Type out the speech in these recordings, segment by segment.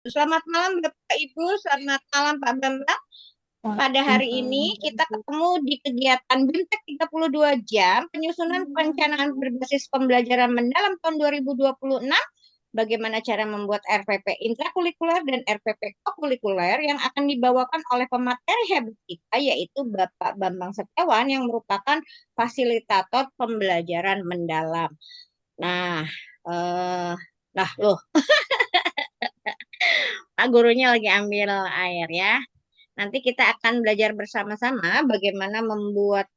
Selamat malam Bapak Ibu, selamat malam Pak Bambang. Pada hari ini kita ketemu di kegiatan BIMTEK 32 jam, penyusunan perencanaan berbasis pembelajaran mendalam tahun 2026, bagaimana cara membuat RPP intrakurikuler dan RPP kokurikuler yang akan dibawakan oleh pemateri hebat kita, yaitu Bapak Bambang Setiawan yang merupakan fasilitator pembelajaran mendalam. Nah, eh, nah loh, Pak gurunya lagi ambil air ya. Nanti kita akan belajar bersama-sama bagaimana membuat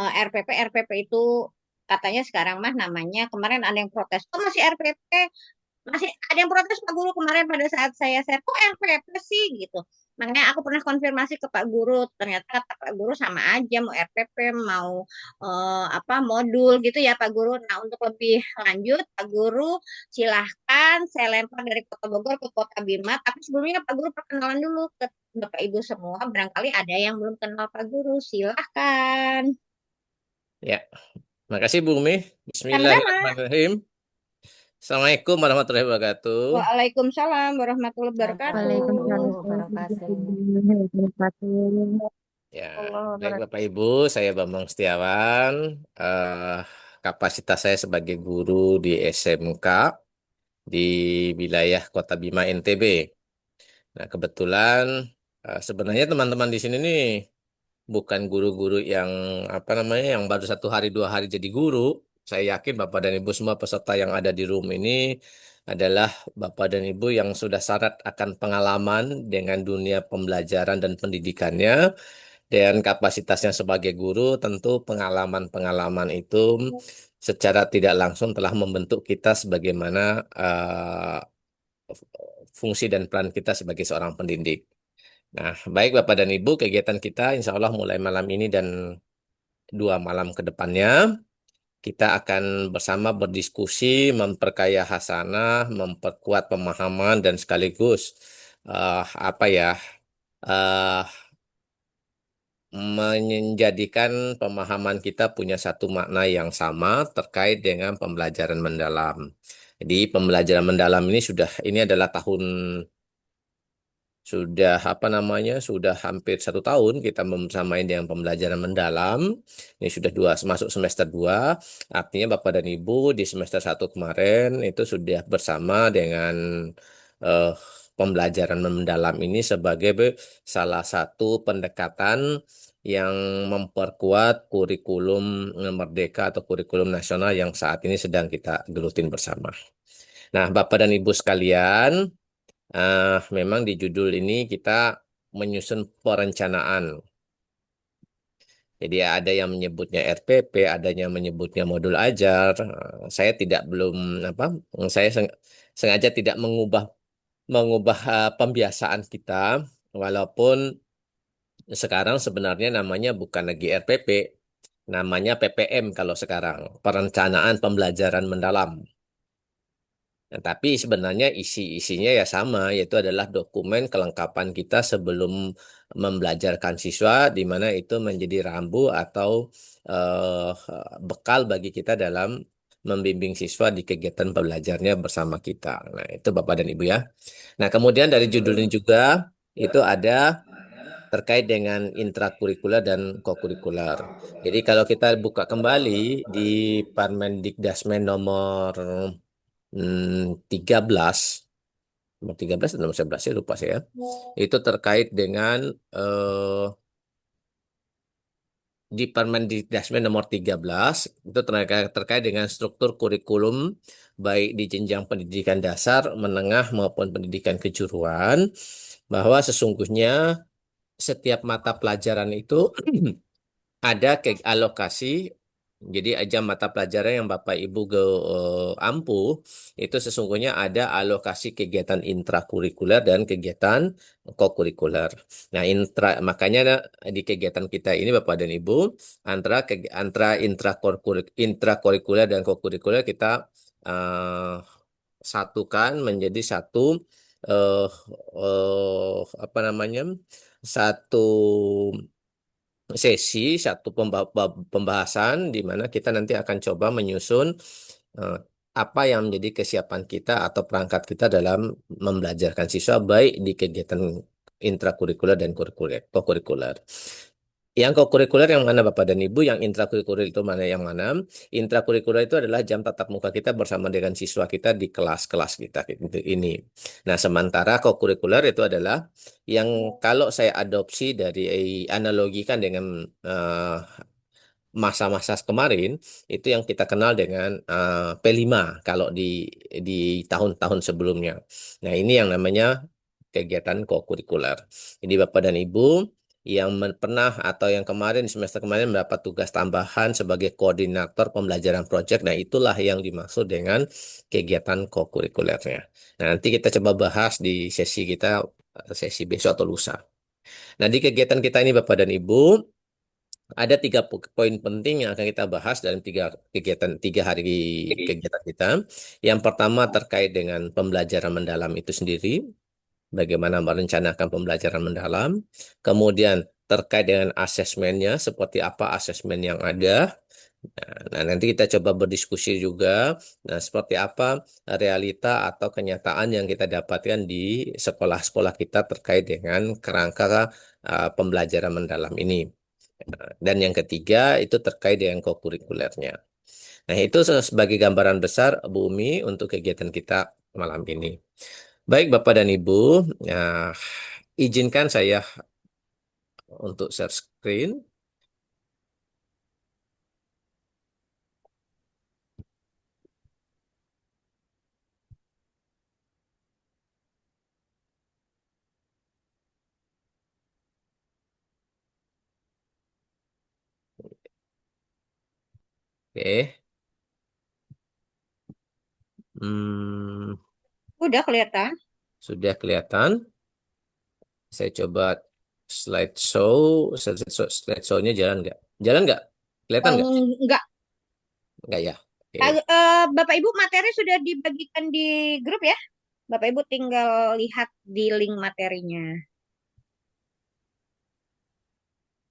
RPP itu katanya sekarang mah namanya kemarin ada yang protes. Kok masih RPP? Masih ada yang protes Pak Guru kemarin pada saat saya share. Kok RPP sih gitu. Makanya aku pernah konfirmasi ke Pak Guru, ternyata kata Pak Guru sama aja mau RPP mau apa modul gitu ya Pak Guru. Nah, untuk lebih lanjut Pak Guru silahkan saya lempar dari Kota Bogor ke Kota Bima. Tapi sebelumnya Pak Guru perkenalan dulu ke Bapak Ibu semua. Barangkali ada yang belum kenal Pak Guru. Silahkan. Ya, makasih Bu Umi. Sama-sama. Bismillahirrahmanirrahim. Assalamualaikum warahmatullahi wabarakatuh. Waalaikumsalam warahmatullahi Assalamualaikum wabarakatuh. wabarakatuh. warahmatullahi wabarakatuh. Ya, Allah baik wabarakatuh. Bapak Ibu, saya Bambang Setiawan. Eh, Kapasitas saya sebagai guru di SMK di wilayah Kota Bima NTB. Nah, kebetulan sebenarnya teman-teman di sini nih bukan guru-guru yang apa namanya yang baru 1 hari 2 hari jadi guru. Saya yakin Bapak dan Ibu semua peserta yang ada di room ini adalah Bapak dan Ibu yang sudah syarat akan pengalaman dengan dunia pembelajaran dan pendidikannya dan kapasitasnya sebagai guru. Tentu pengalaman-pengalaman itu secara tidak langsung telah membentuk kita sebagaimana fungsi dan peran kita sebagai seorang pendidik. Nah, baik Bapak dan Ibu, kegiatan kita insya Allah mulai malam ini dan 2 malam ke depannya, kita akan bersama berdiskusi, memperkaya hasanah, memperkuat pemahaman, dan sekaligus apa ya, eh, menjadikan pemahaman kita punya satu makna yang sama terkait dengan pembelajaran mendalam. Jadi pembelajaran mendalam ini adalah sudah apa namanya sudah hampir 1 tahun kita membersamai dengan pembelajaran mendalam. Ini sudah masuk semester 2. Artinya Bapak dan Ibu di semester 1 kemarin itu sudah bersama dengan eh, pembelajaran mendalam ini sebagai salah satu pendekatan yang memperkuat kurikulum Merdeka atau kurikulum nasional yang saat ini sedang kita gelutin bersama. Nah, Bapak dan Ibu sekalian, memang di judul ini kita menyusun perencanaan. Jadi ada yang menyebutnya RPP, ada yang menyebutnya modul ajar. Saya tidak belum apa, saya sengaja tidak mengubah mengubah pembiasaan kita, walaupun sekarang sebenarnya namanya bukan lagi RPP, namanya PPM kalau sekarang, Perencanaan Pembelajaran Mendalam. Nah, tapi sebenarnya isi-isinya ya sama, yaitu adalah dokumen kelengkapan kita sebelum membelajarkan siswa, di mana itu menjadi rambu atau eh, bekal bagi kita dalam membimbing siswa di kegiatan belajarnya bersama kita. Nah, itu Bapak dan Ibu ya. Nah, kemudian dari judul ini juga itu ada terkait dengan intrakurikuler dan kokurikuler. Jadi kalau kita buka kembali di Permendikdasmen nomor 13, nomor 13 atau nomor 11 ya lupa saya. Itu terkait dengan eh, di Permendikdasmen nomor 13 itu terkait dengan struktur kurikulum baik di jenjang pendidikan dasar, menengah maupun pendidikan kejuruan, bahwa sesungguhnya setiap mata pelajaran itu ada ke alokasi. Jadi aja mata pelajaran yang Bapak Ibu ampuh itu sesungguhnya ada alokasi kegiatan intrakurikuler dan kegiatan kokurikuler. Nah, makanya di kegiatan kita ini Bapak dan Ibu antara intrakurikuler dan kokurikuler kita eh, satukan menjadi satu eh, apa namanya? Satu satu pembahasan di mana kita nanti akan coba menyusun apa yang menjadi kesiapan kita atau perangkat kita dalam membelajarkan siswa baik di kegiatan intrakurikuler dan kurikuler, kokurikuler. Yang kokurikuler yang mana Bapak dan Ibu, yang intrakurikuler itu mana yang mana? Intrakurikuler itu adalah jam tatap muka kita bersama dengan siswa kita di kelas-kelas kita gitu, ini. Nah, sementara kokurikuler itu adalah yang kalau saya adopsi dari analogikan dengan masa-masa kemarin itu yang kita kenal dengan P5 kalau di tahun-tahun sebelumnya. Nah, ini yang namanya kegiatan kokurikuler. Jadi Bapak dan Ibu yang pernah atau yang kemarin semester kemarin mendapat tugas tambahan sebagai koordinator pembelajaran proyek, nah itulah yang dimaksud dengan kegiatan kokurikulernya. Nah, nanti kita coba bahas di sesi kita sesi besok atau lusa. Nah, di kegiatan kita ini Bapak dan Ibu ada tiga poin penting yang akan kita bahas dalam tiga hari kegiatan kita. Yang pertama terkait dengan pembelajaran mendalam itu sendiri, bagaimana merencanakan pembelajaran mendalam. Kemudian terkait dengan asesmennya, seperti apa asesmen yang ada. Nah, nanti kita coba berdiskusi juga, nah, seperti apa realita atau kenyataan yang kita dapatkan di sekolah-sekolah kita terkait dengan kerangka pembelajaran mendalam ini. Dan yang ketiga itu terkait dengan kokurikulernya. Nah, itu sebagai gambaran besar Bumi untuk kegiatan kita malam ini. Baik Bapak dan Ibu, nah, izinkan saya untuk share screen. Oke. Hmm, Udah kelihatan. sudah kelihatan. Saya coba slideshow. Slideshow-nya jalan nggak? Jalan nggak? Kelihatan nggak? Enggak. Nggak ya? Oke. Bapak Ibu materi sudah dibagikan di grup ya. Bapak Ibu tinggal lihat di link materinya.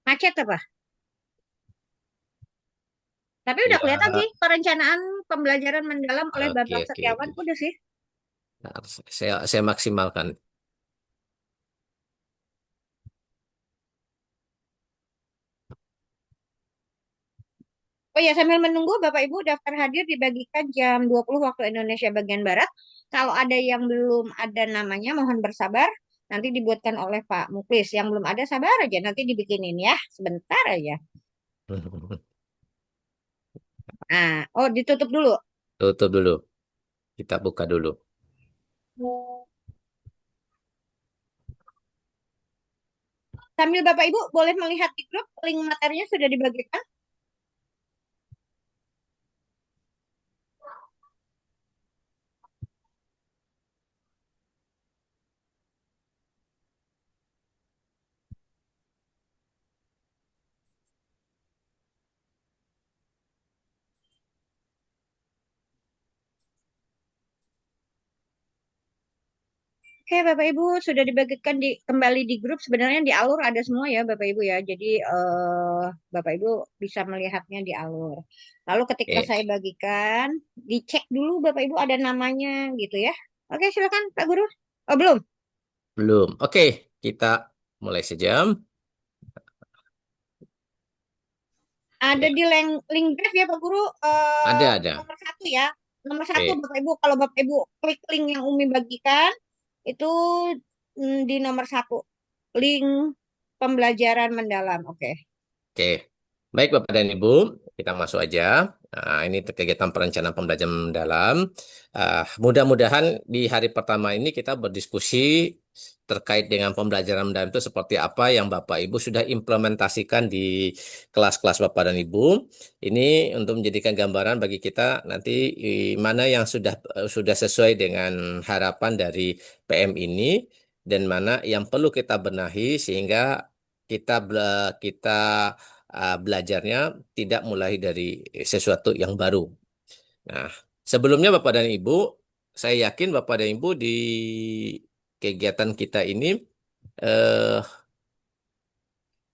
Macet apa? Tapi udah Ya, kelihatan sih perencanaan pembelajaran mendalam oleh oke, Bambang oke, Setiawan. oke. Udah sih. Nah, saya maksimalkan. Oh ya, sambil menunggu Bapak Ibu daftar hadir dibagikan jam 20 waktu Indonesia bagian Barat. Kalau ada yang belum ada namanya, mohon bersabar. Nanti dibuatkan oleh Pak Muklis. Yang belum ada, sabar aja. Nanti dibikinin ya. Sebentar aja. Nah, oh ditutup dulu. Tutup dulu. Kita buka dulu. Sambil Bapak Ibu boleh melihat di grup, link materinya sudah dibagikan. Oke, Bapak Ibu sudah dibagikan kembali di grup. Sebenarnya di alur ada semua ya, Bapak Ibu ya. Jadi Bapak Ibu bisa melihatnya di alur. Lalu ketika Oke. saya bagikan, dicek dulu Bapak Ibu ada namanya gitu ya. Oke, silakan Pak Guru. Oh, belum. Belum. Oke, kita mulai sejam. Ada Ya, di link drive ya Pak Guru. ada. Nomor satu ya. Nomor satu Oke, Bapak Ibu. Kalau Bapak Ibu klik link yang Umi bagikan, itu di nomor satu. Link pembelajaran mendalam. Oke. oke. Baik Bapak dan Ibu, kita masuk aja. Nah, ini kegiatan perencanaan pembelajaran mendalam. Mudah-mudahan di hari pertama ini kita berdiskusi terkait dengan pembelajaran mendalam itu seperti apa yang Bapak Ibu sudah implementasikan di kelas-kelas Bapak dan Ibu. Ini untuk menjadikan gambaran bagi kita nanti mana yang sudah sesuai dengan harapan dari PM ini dan mana yang perlu kita benahi sehingga kita belajarnya tidak mulai dari sesuatu yang baru. Nah, sebelumnya Bapak dan Ibu, saya yakin Bapak dan Ibu di kegiatan kita ini eh,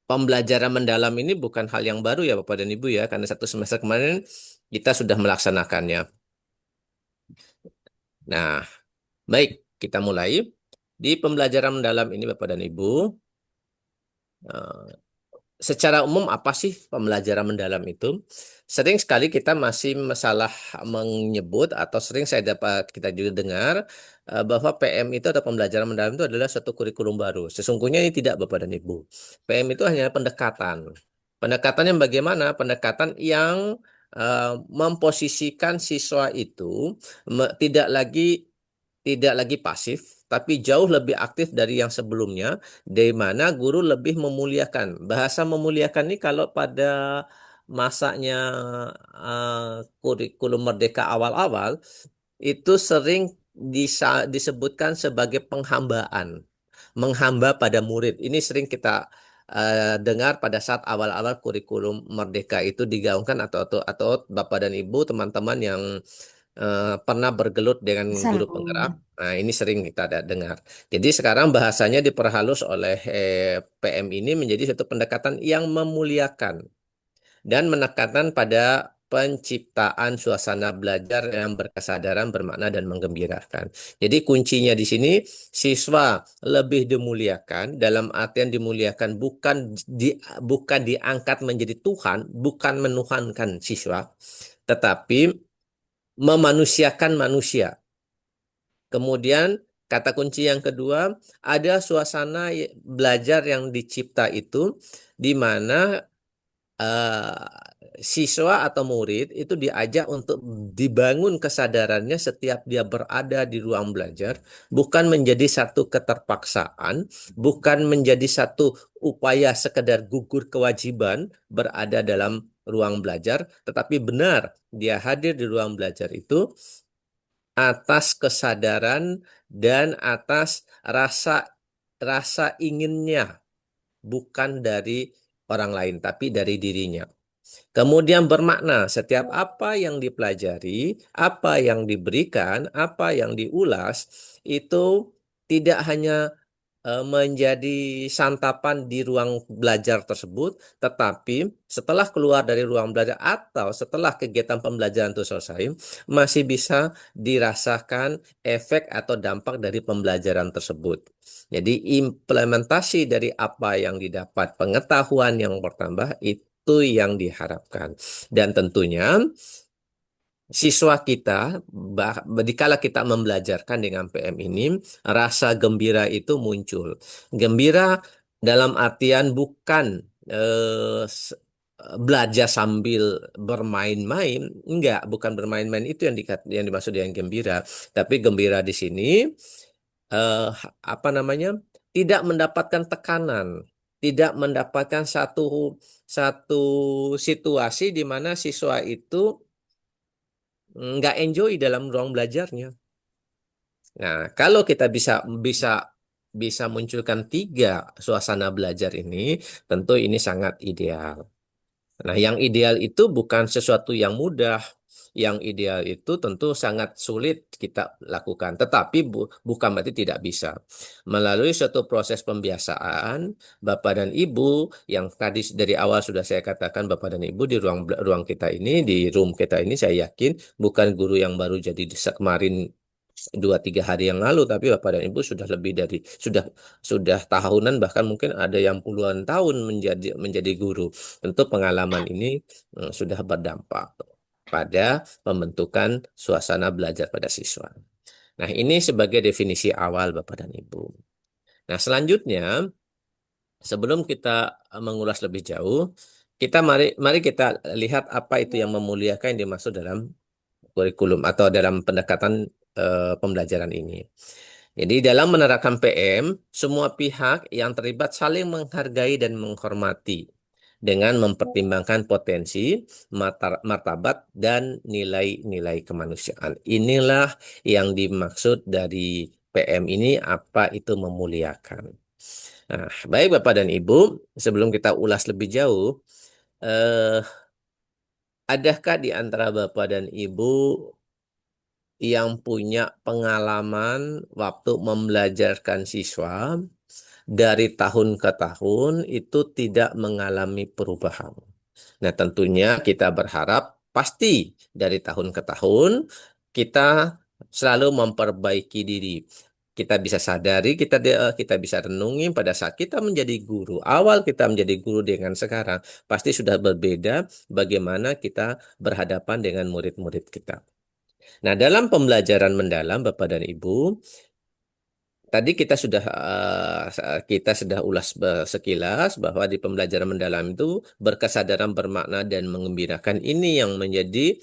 pembelajaran mendalam ini bukan hal yang baru ya Bapak dan Ibu ya, karena satu semester kemarin kita sudah melaksanakannya. Nah, baik, kita mulai. Di pembelajaran mendalam ini Bapak dan Ibu, eh, secara umum apa sih pembelajaran mendalam itu? Sering sekali kita masih masalah menyebut atau sering saya dapat kita juga dengar bahwa PM itu atau pembelajaran mendalam itu adalah suatu kurikulum baru. Sesungguhnya ini tidak Bapak dan Ibu. PM itu hanya pendekatan. Pendekatan yang bagaimana? Pendekatan yang memposisikan siswa itu tidak lagi pasif, tapi jauh lebih aktif dari yang sebelumnya, di mana guru lebih memuliakan. Bahasa memuliakan ini kalau pada masanya kurikulum Merdeka awal-awal, itu sering disebutkan sebagai penghambaan, menghamba pada murid. Ini sering kita dengar pada saat awal-awal kurikulum Merdeka itu digaungkan atau Bapak dan Ibu, teman-teman yang pernah bergelut dengan guru penggerak. Assalamualaikum. Nah, ini sering kita dengar. Jadi sekarang bahasanya diperhalus oleh PM ini menjadi satu pendekatan yang memuliakan dan menekankan pada penciptaan suasana belajar yang berkesadaran, bermakna, dan menggembirakan. Jadi kuncinya di sini siswa lebih dimuliakan dalam artian dimuliakan bukan diangkat menjadi Tuhan, bukan menuhankan siswa, tetapi memanusiakan manusia. Kemudian kata kunci yang kedua, ada suasana belajar yang dicipta itu di mana siswa atau murid itu diajak untuk dibangun kesadarannya setiap dia berada di ruang belajar, bukan menjadi satu keterpaksaan, bukan menjadi satu upaya sekedar gugur kewajiban berada dalam ruang belajar, tetapi benar dia hadir di ruang belajar itu atas kesadaran dan atas rasa rasa inginnya, bukan dari orang lain, tapi dari dirinya. Kemudian bermakna setiap apa yang dipelajari, apa yang diberikan, apa yang diulas, itu tidak hanya menjadi santapan di ruang belajar tersebut, tetapi setelah keluar dari ruang belajar atau setelah kegiatan pembelajaran itu selesai, masih bisa dirasakan efek atau dampak dari pembelajaran tersebut. Jadi implementasi dari apa yang didapat, pengetahuan yang bertambah itu yang diharapkan. Dan tentunya siswa kita, dikala kita membelajarkan dengan PM ini, rasa gembira itu muncul. Gembira dalam artian bukan eh, s- belajar sambil bermain-main, enggak, bukan bermain-main itu yang dimaksud dengan gembira. Tapi gembira di sini apa namanya? Tidak mendapatkan tekanan, tidak mendapatkan satu satu situasi di mana siswa itu nggak enjoy dalam ruang belajarnya. Nah, kalau kita bisa bisa bisa munculkan tiga suasana belajar ini, tentu ini sangat ideal. Nah, yang ideal itu bukan sesuatu yang mudah. Yang ideal itu tentu sangat sulit kita lakukan, tetapi bukan berarti tidak bisa. Melalui suatu proses pembiasaan, Bapak dan Ibu, yang tadi dari awal sudah saya katakan, Bapak dan Ibu di ruang kita ini, di room kita ini, saya yakin bukan guru yang baru jadi kemarin 2-3 hari yang lalu, tapi Bapak dan Ibu sudah lebih dari sudah tahunan, bahkan mungkin ada yang puluhan tahun menjadi guru. Tentu pengalaman ini sudah berdampak pada pembentukan suasana belajar pada siswa. Nah, ini sebagai definisi awal Bapak dan Ibu. Nah, selanjutnya sebelum kita mengulas lebih jauh, kita mari kita lihat apa itu yang memuliakan yang dimaksud dalam kurikulum atau dalam pendekatan pembelajaran ini. Jadi dalam menerapkan PM, semua pihak yang terlibat saling menghargai dan menghormati dengan mempertimbangkan potensi, martabat, dan nilai-nilai kemanusiaan. Inilah yang dimaksud dari PM ini, apa itu memuliakan. Nah, baik Bapak dan Ibu, sebelum kita ulas lebih jauh, eh, adakah di antara Bapak dan Ibu yang punya pengalaman waktu membelajarkan siswa dari tahun ke tahun itu tidak mengalami perubahan? Nah, tentunya kita berharap pasti dari tahun ke tahun kita selalu memperbaiki diri. Kita bisa sadari, kita bisa renungi pada saat kita menjadi guru. Awal kita menjadi guru dengan sekarang pasti sudah berbeda bagaimana kita berhadapan dengan murid-murid kita. Nah, dalam pembelajaran mendalam Bapak dan Ibu, tadi kita sudah ulas sekilas bahwa di pembelajaran mendalam itu berkesadaran, bermakna, dan mengembirakan ini yang menjadi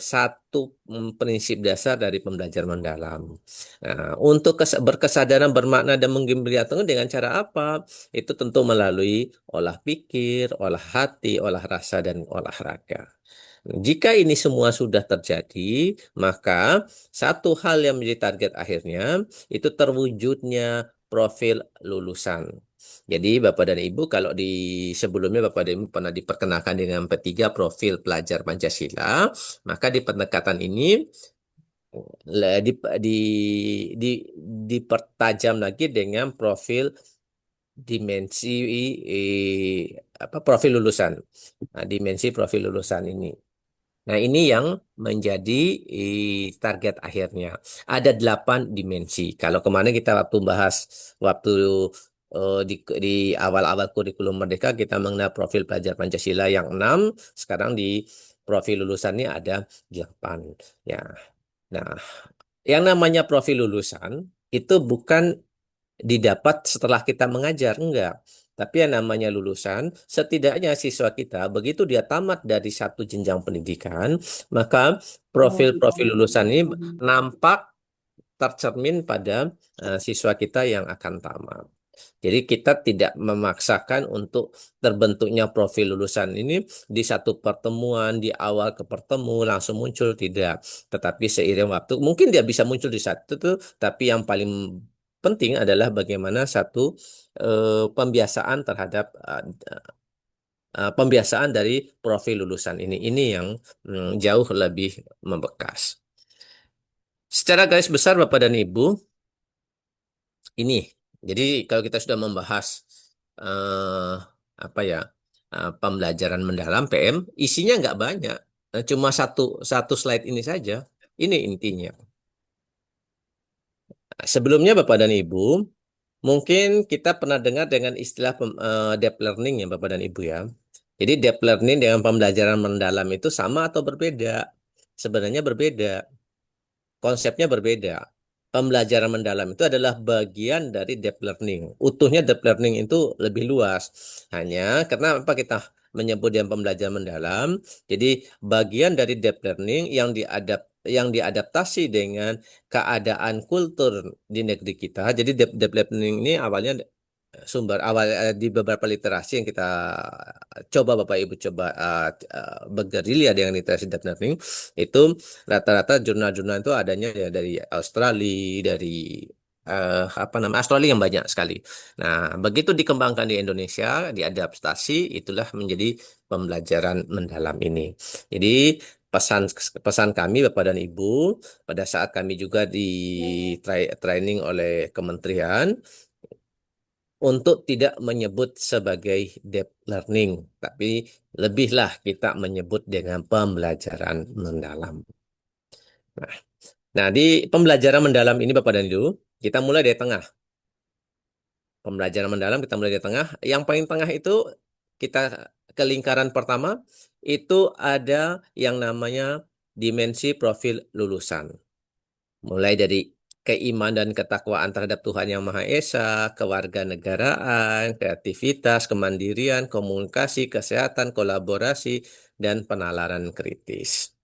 satu prinsip dasar dari pembelajaran mendalam. Nah, untuk berkesadaran, bermakna, dan menggembirakan dengan cara apa? Itu tentu melalui olah pikir, olah hati, olah rasa, dan olahraga. Jika ini semua sudah terjadi, maka satu hal yang menjadi target akhirnya itu terwujudnya profil lulusan. Jadi Bapak dan Ibu, kalau di sebelumnya Bapak dan Ibu pernah diperkenalkan dengan P3 profil pelajar Pancasila, maka di pendekatan ini le- di, di, di, dipertajam lagi dengan profil dimensi profil lulusan. Nah, dimensi profil lulusan ini. Nah, ini yang menjadi target akhirnya. Ada 8 dimensi. Kalau kemarin kita waktu di awal-awal kurikulum Merdeka kita mengenal profil pelajar Pancasila yang 6, sekarang di profil lulusan ini ada 8. Ya. Nah, yang namanya profil lulusan itu bukan didapat setelah kita mengajar, enggak. Tapi yang namanya lulusan, setidaknya siswa kita, begitu dia tamat dari satu jenjang pendidikan, maka profil-profil lulusan ini nampak tercermin pada siswa kita yang akan tamat. Jadi kita tidak memaksakan untuk terbentuknya profil lulusan ini di satu pertemuan, di awal ketemu langsung muncul, tidak. Tetapi seiring waktu, mungkin dia bisa muncul di satu tuh, tapi yang paling penting adalah bagaimana satu pembiasaan terhadap pembiasaan dari profil lulusan ini. Ini yang jauh lebih membekas. Secara garis besar Bapak dan Ibu, ini. Jadi kalau kita sudah membahas eh, apa ya pembelajaran mendalam PM, isinya nggak banyak, cuma satu satu slide ini saja. Ini intinya. Sebelumnya Bapak dan Ibu, mungkin kita pernah dengar dengan istilah deep learning ya Bapak dan Ibu ya. Jadi deep learning dengan pembelajaran mendalam itu sama atau berbeda? Sebenarnya berbeda. Konsepnya berbeda. Pembelajaran mendalam itu adalah bagian dari deep learning. Utuhnya deep learning itu lebih luas. Hanya karena apa kita menyebut yang pembelajaran mendalam. Jadi bagian dari deep learning yang diadaptasi dengan keadaan kultur di negeri kita. Jadi deep learning ini awalnya sumber awal di beberapa literasi yang kita coba Bapak Ibu coba bergerilya dengan literasi deep learning itu rata-rata jurnal-jurnal itu adanya ya dari Australia, dari Australia yang banyak sekali. Nah, begitu dikembangkan di Indonesia, diadaptasi, itulah menjadi pembelajaran mendalam ini. Jadi pesan pesan kami Bapak dan Ibu pada saat kami juga di training oleh kementerian untuk tidak menyebut sebagai deep learning, tapi lebihlah kita menyebut dengan pembelajaran mendalam. Nah, nah, di pembelajaran mendalam ini Bapak dan Ibu, kita mulai dari tengah. Pembelajaran mendalam kita mulai dari tengah. Yang paling tengah itu kita ke lingkaran pertama, itu ada yang namanya dimensi profil lulusan. Mulai dari keimanan dan ketakwaan terhadap Tuhan Yang Maha Esa, kewarganegaraan, kreativitas, kemandirian, komunikasi, kesehatan, kolaborasi, dan penalaran kritis.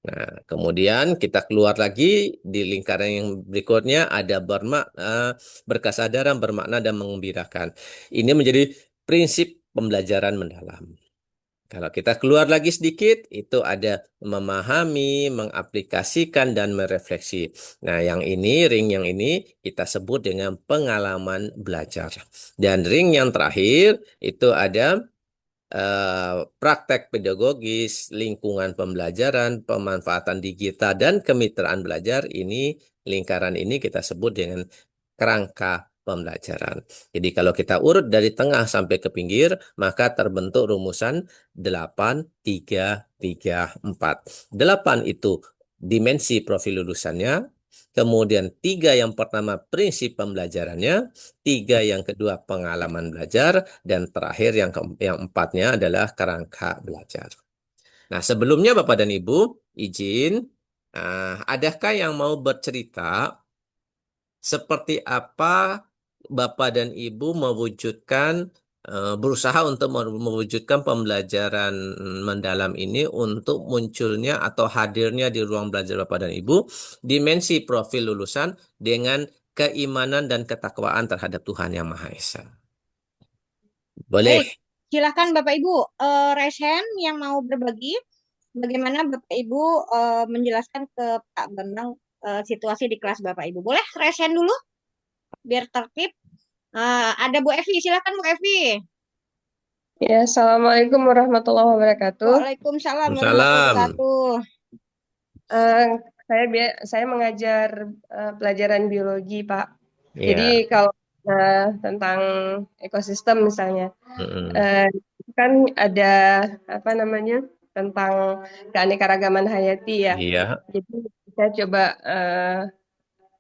Nah, kemudian kita keluar lagi di lingkaran yang berikutnya ada berkesadaran, bermakna, dan mengembirakan. Ini menjadi prinsip pembelajaran mendalam. Kalau kita keluar lagi sedikit, itu ada memahami, mengaplikasikan, dan merefleksi. Nah, ring yang ini kita sebut dengan pengalaman belajar. Dan ring yang terakhir itu ada praktek pedagogis, lingkungan pembelajaran, pemanfaatan digital, dan kemitraan belajar. Lingkaran ini kita sebut dengan kerangka pembelajaran. Jadi kalau kita urut dari tengah sampai ke pinggir, maka terbentuk rumusan 8, 3, 3, 4. 8 itu dimensi profil lulusannya, kemudian 3 yang pertama prinsip pembelajarannya, 3 yang kedua pengalaman belajar, dan terakhir yang empatnya adalah kerangka belajar. Nah, sebelumnya Bapak dan Ibu, izin, adakah yang mau bercerita seperti apa Bapak dan Ibu berusaha untuk mewujudkan pembelajaran mendalam ini untuk munculnya atau hadirnya di ruang belajar Bapak dan Ibu dimensi profil lulusan dengan keimanan dan ketakwaan terhadap Tuhan Yang Maha Esa. Boleh. Baik, silakan Bapak Ibu raise hand yang mau berbagi bagaimana Bapak Ibu menjelaskan ke Pak Bambang situasi di kelas Bapak Ibu. Boleh raise hand dulu biar tertib. Ada Bu Evi, silakan Bu Evi. Ya, Assalamualaikum warahmatullahi wabarakatuh. Waalaikumsalam warahmatullahi Salam. wabarakatuh. Eh, saya mengajar pelajaran biologi, Pak. Jadi Iya. kalau tentang ekosistem misalnya, Mm-mm. kan ada apa namanya tentang keanekaragaman hayati ya. Iya. Jadi saya coba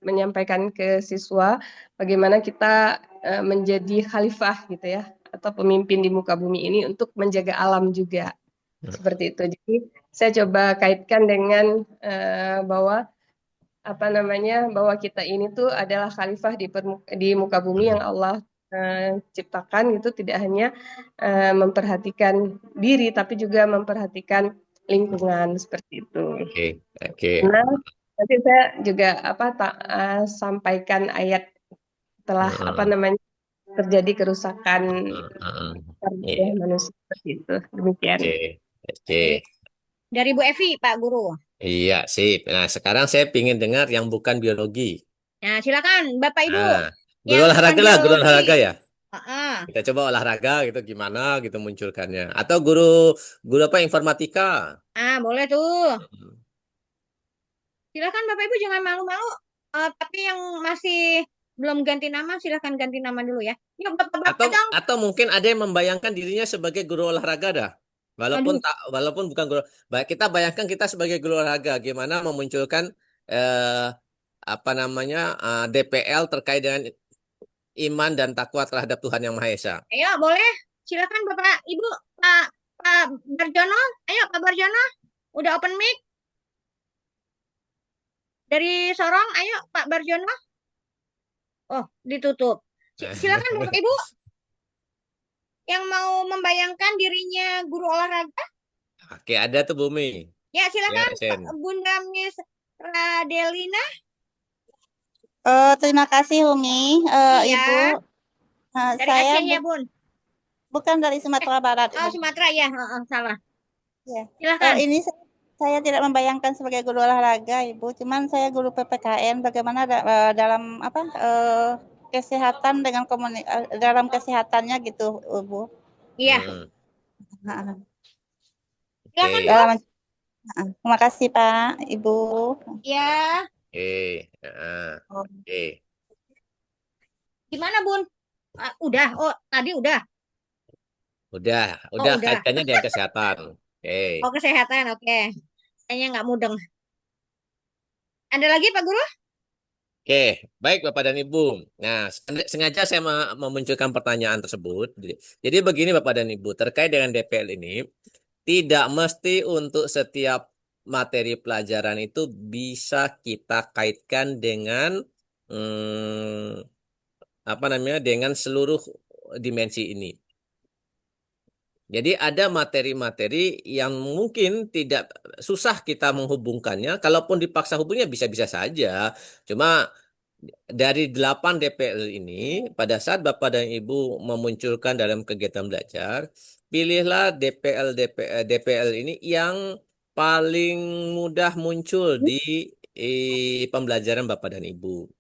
menyampaikan ke siswa bagaimana kita menjadi khalifah gitu ya, atau pemimpin di muka bumi ini untuk menjaga alam juga. Seperti itu. Jadi saya coba kaitkan dengan bahwa apa namanya bahwa kita ini tuh adalah khalifah di muka bumi yang Allah ciptakan, itu tidak hanya memperhatikan diri tapi juga memperhatikan lingkungan, seperti itu. Oke. Oke. Nah, nanti saya juga sampaikan ayat setelah apa Mm-mm. namanya terjadi kerusakan Mm-mm. karya Iya. manusia, seperti itu. Demikian. Oke. Oke. Baik. Dari Bu Evi, Pak Guru. Iya, sip. Nah, sekarang saya ingin dengar yang bukan biologi. Nah, silakan Bapak Ibu Nah, guru yang bukan olahraga lah, guru biologi. olahraga ya. Heeh. Kita coba olahraga gitu gimana gitu munculkannya. Atau guru guru apa informatika. Boleh tuh. Hmm. Silakan Bapak Ibu jangan malu-malu. Tapi yang masih belum ganti nama, silakan ganti nama dulu ya. Yuk Atau Bapak-bapak dong. atau mungkin ada yang membayangkan dirinya sebagai guru olahraga dah. Aduh, Walaupun bukan guru. Kita bayangkan kita sebagai guru olahraga gimana memunculkan eh, apa namanya DPL terkait dengan iman dan takwa terhadap Tuhan Yang Maha Esa. ayo boleh. Silakan Bapak Ibu, Pak Pak Barjono. Ayo Pak Barjono, udah open mic dari Sorong. Ayo Pak Barjono. Oh, ditutup. Silakan Bapak Ibu yang mau membayangkan dirinya guru olahraga. Oke, ada tuh Bumi. Ya, Ya, silakan Sen. Bunda Miss Radelina. Terima kasih Umi, Iya, Ibu. dari Saya Aceh ya, Bun. bukan dari Sumatera Barat Oh, ini. Sumatera ya. Salah. Ya. Silakan. Ini saya tidak membayangkan sebagai guru olahraga, Ibu. Cuman saya guru PPKN. Bagaimana dalam apa kesehatan dengan dalam kesehatannya gitu, Ibu. Iya, Hmm, silakan, Oke. Bu. Dalam, terima kasih Pak, Ibu. Ya, Oke. Oke. gimana, Bun? Udah. Oh, tadi udah. Udah, Oh, udah udah. kaitannya dengan kesehatan. Oke. Oh, kesehatan. Oke. Kayaknya nggak mudeng. Ada lagi, Pak Guru? Oke, baik Bapak dan Ibu. Nah, sengaja saya memunculkan pertanyaan tersebut. Jadi begini Bapak dan Ibu, terkait dengan DPL ini, tidak mesti untuk setiap materi pelajaran itu bisa kita kaitkan dengan apa namanya, dengan seluruh dimensi ini. Jadi ada materi-materi yang mungkin tidak susah kita menghubungkannya. Kalaupun dipaksa hubungnya bisa-bisa saja. Cuma dari 8 DPL ini, pada saat Bapak dan Ibu memunculkan dalam kegiatan belajar, pilihlah DPL ini yang paling mudah muncul di pembelajaran Bapak dan Ibu.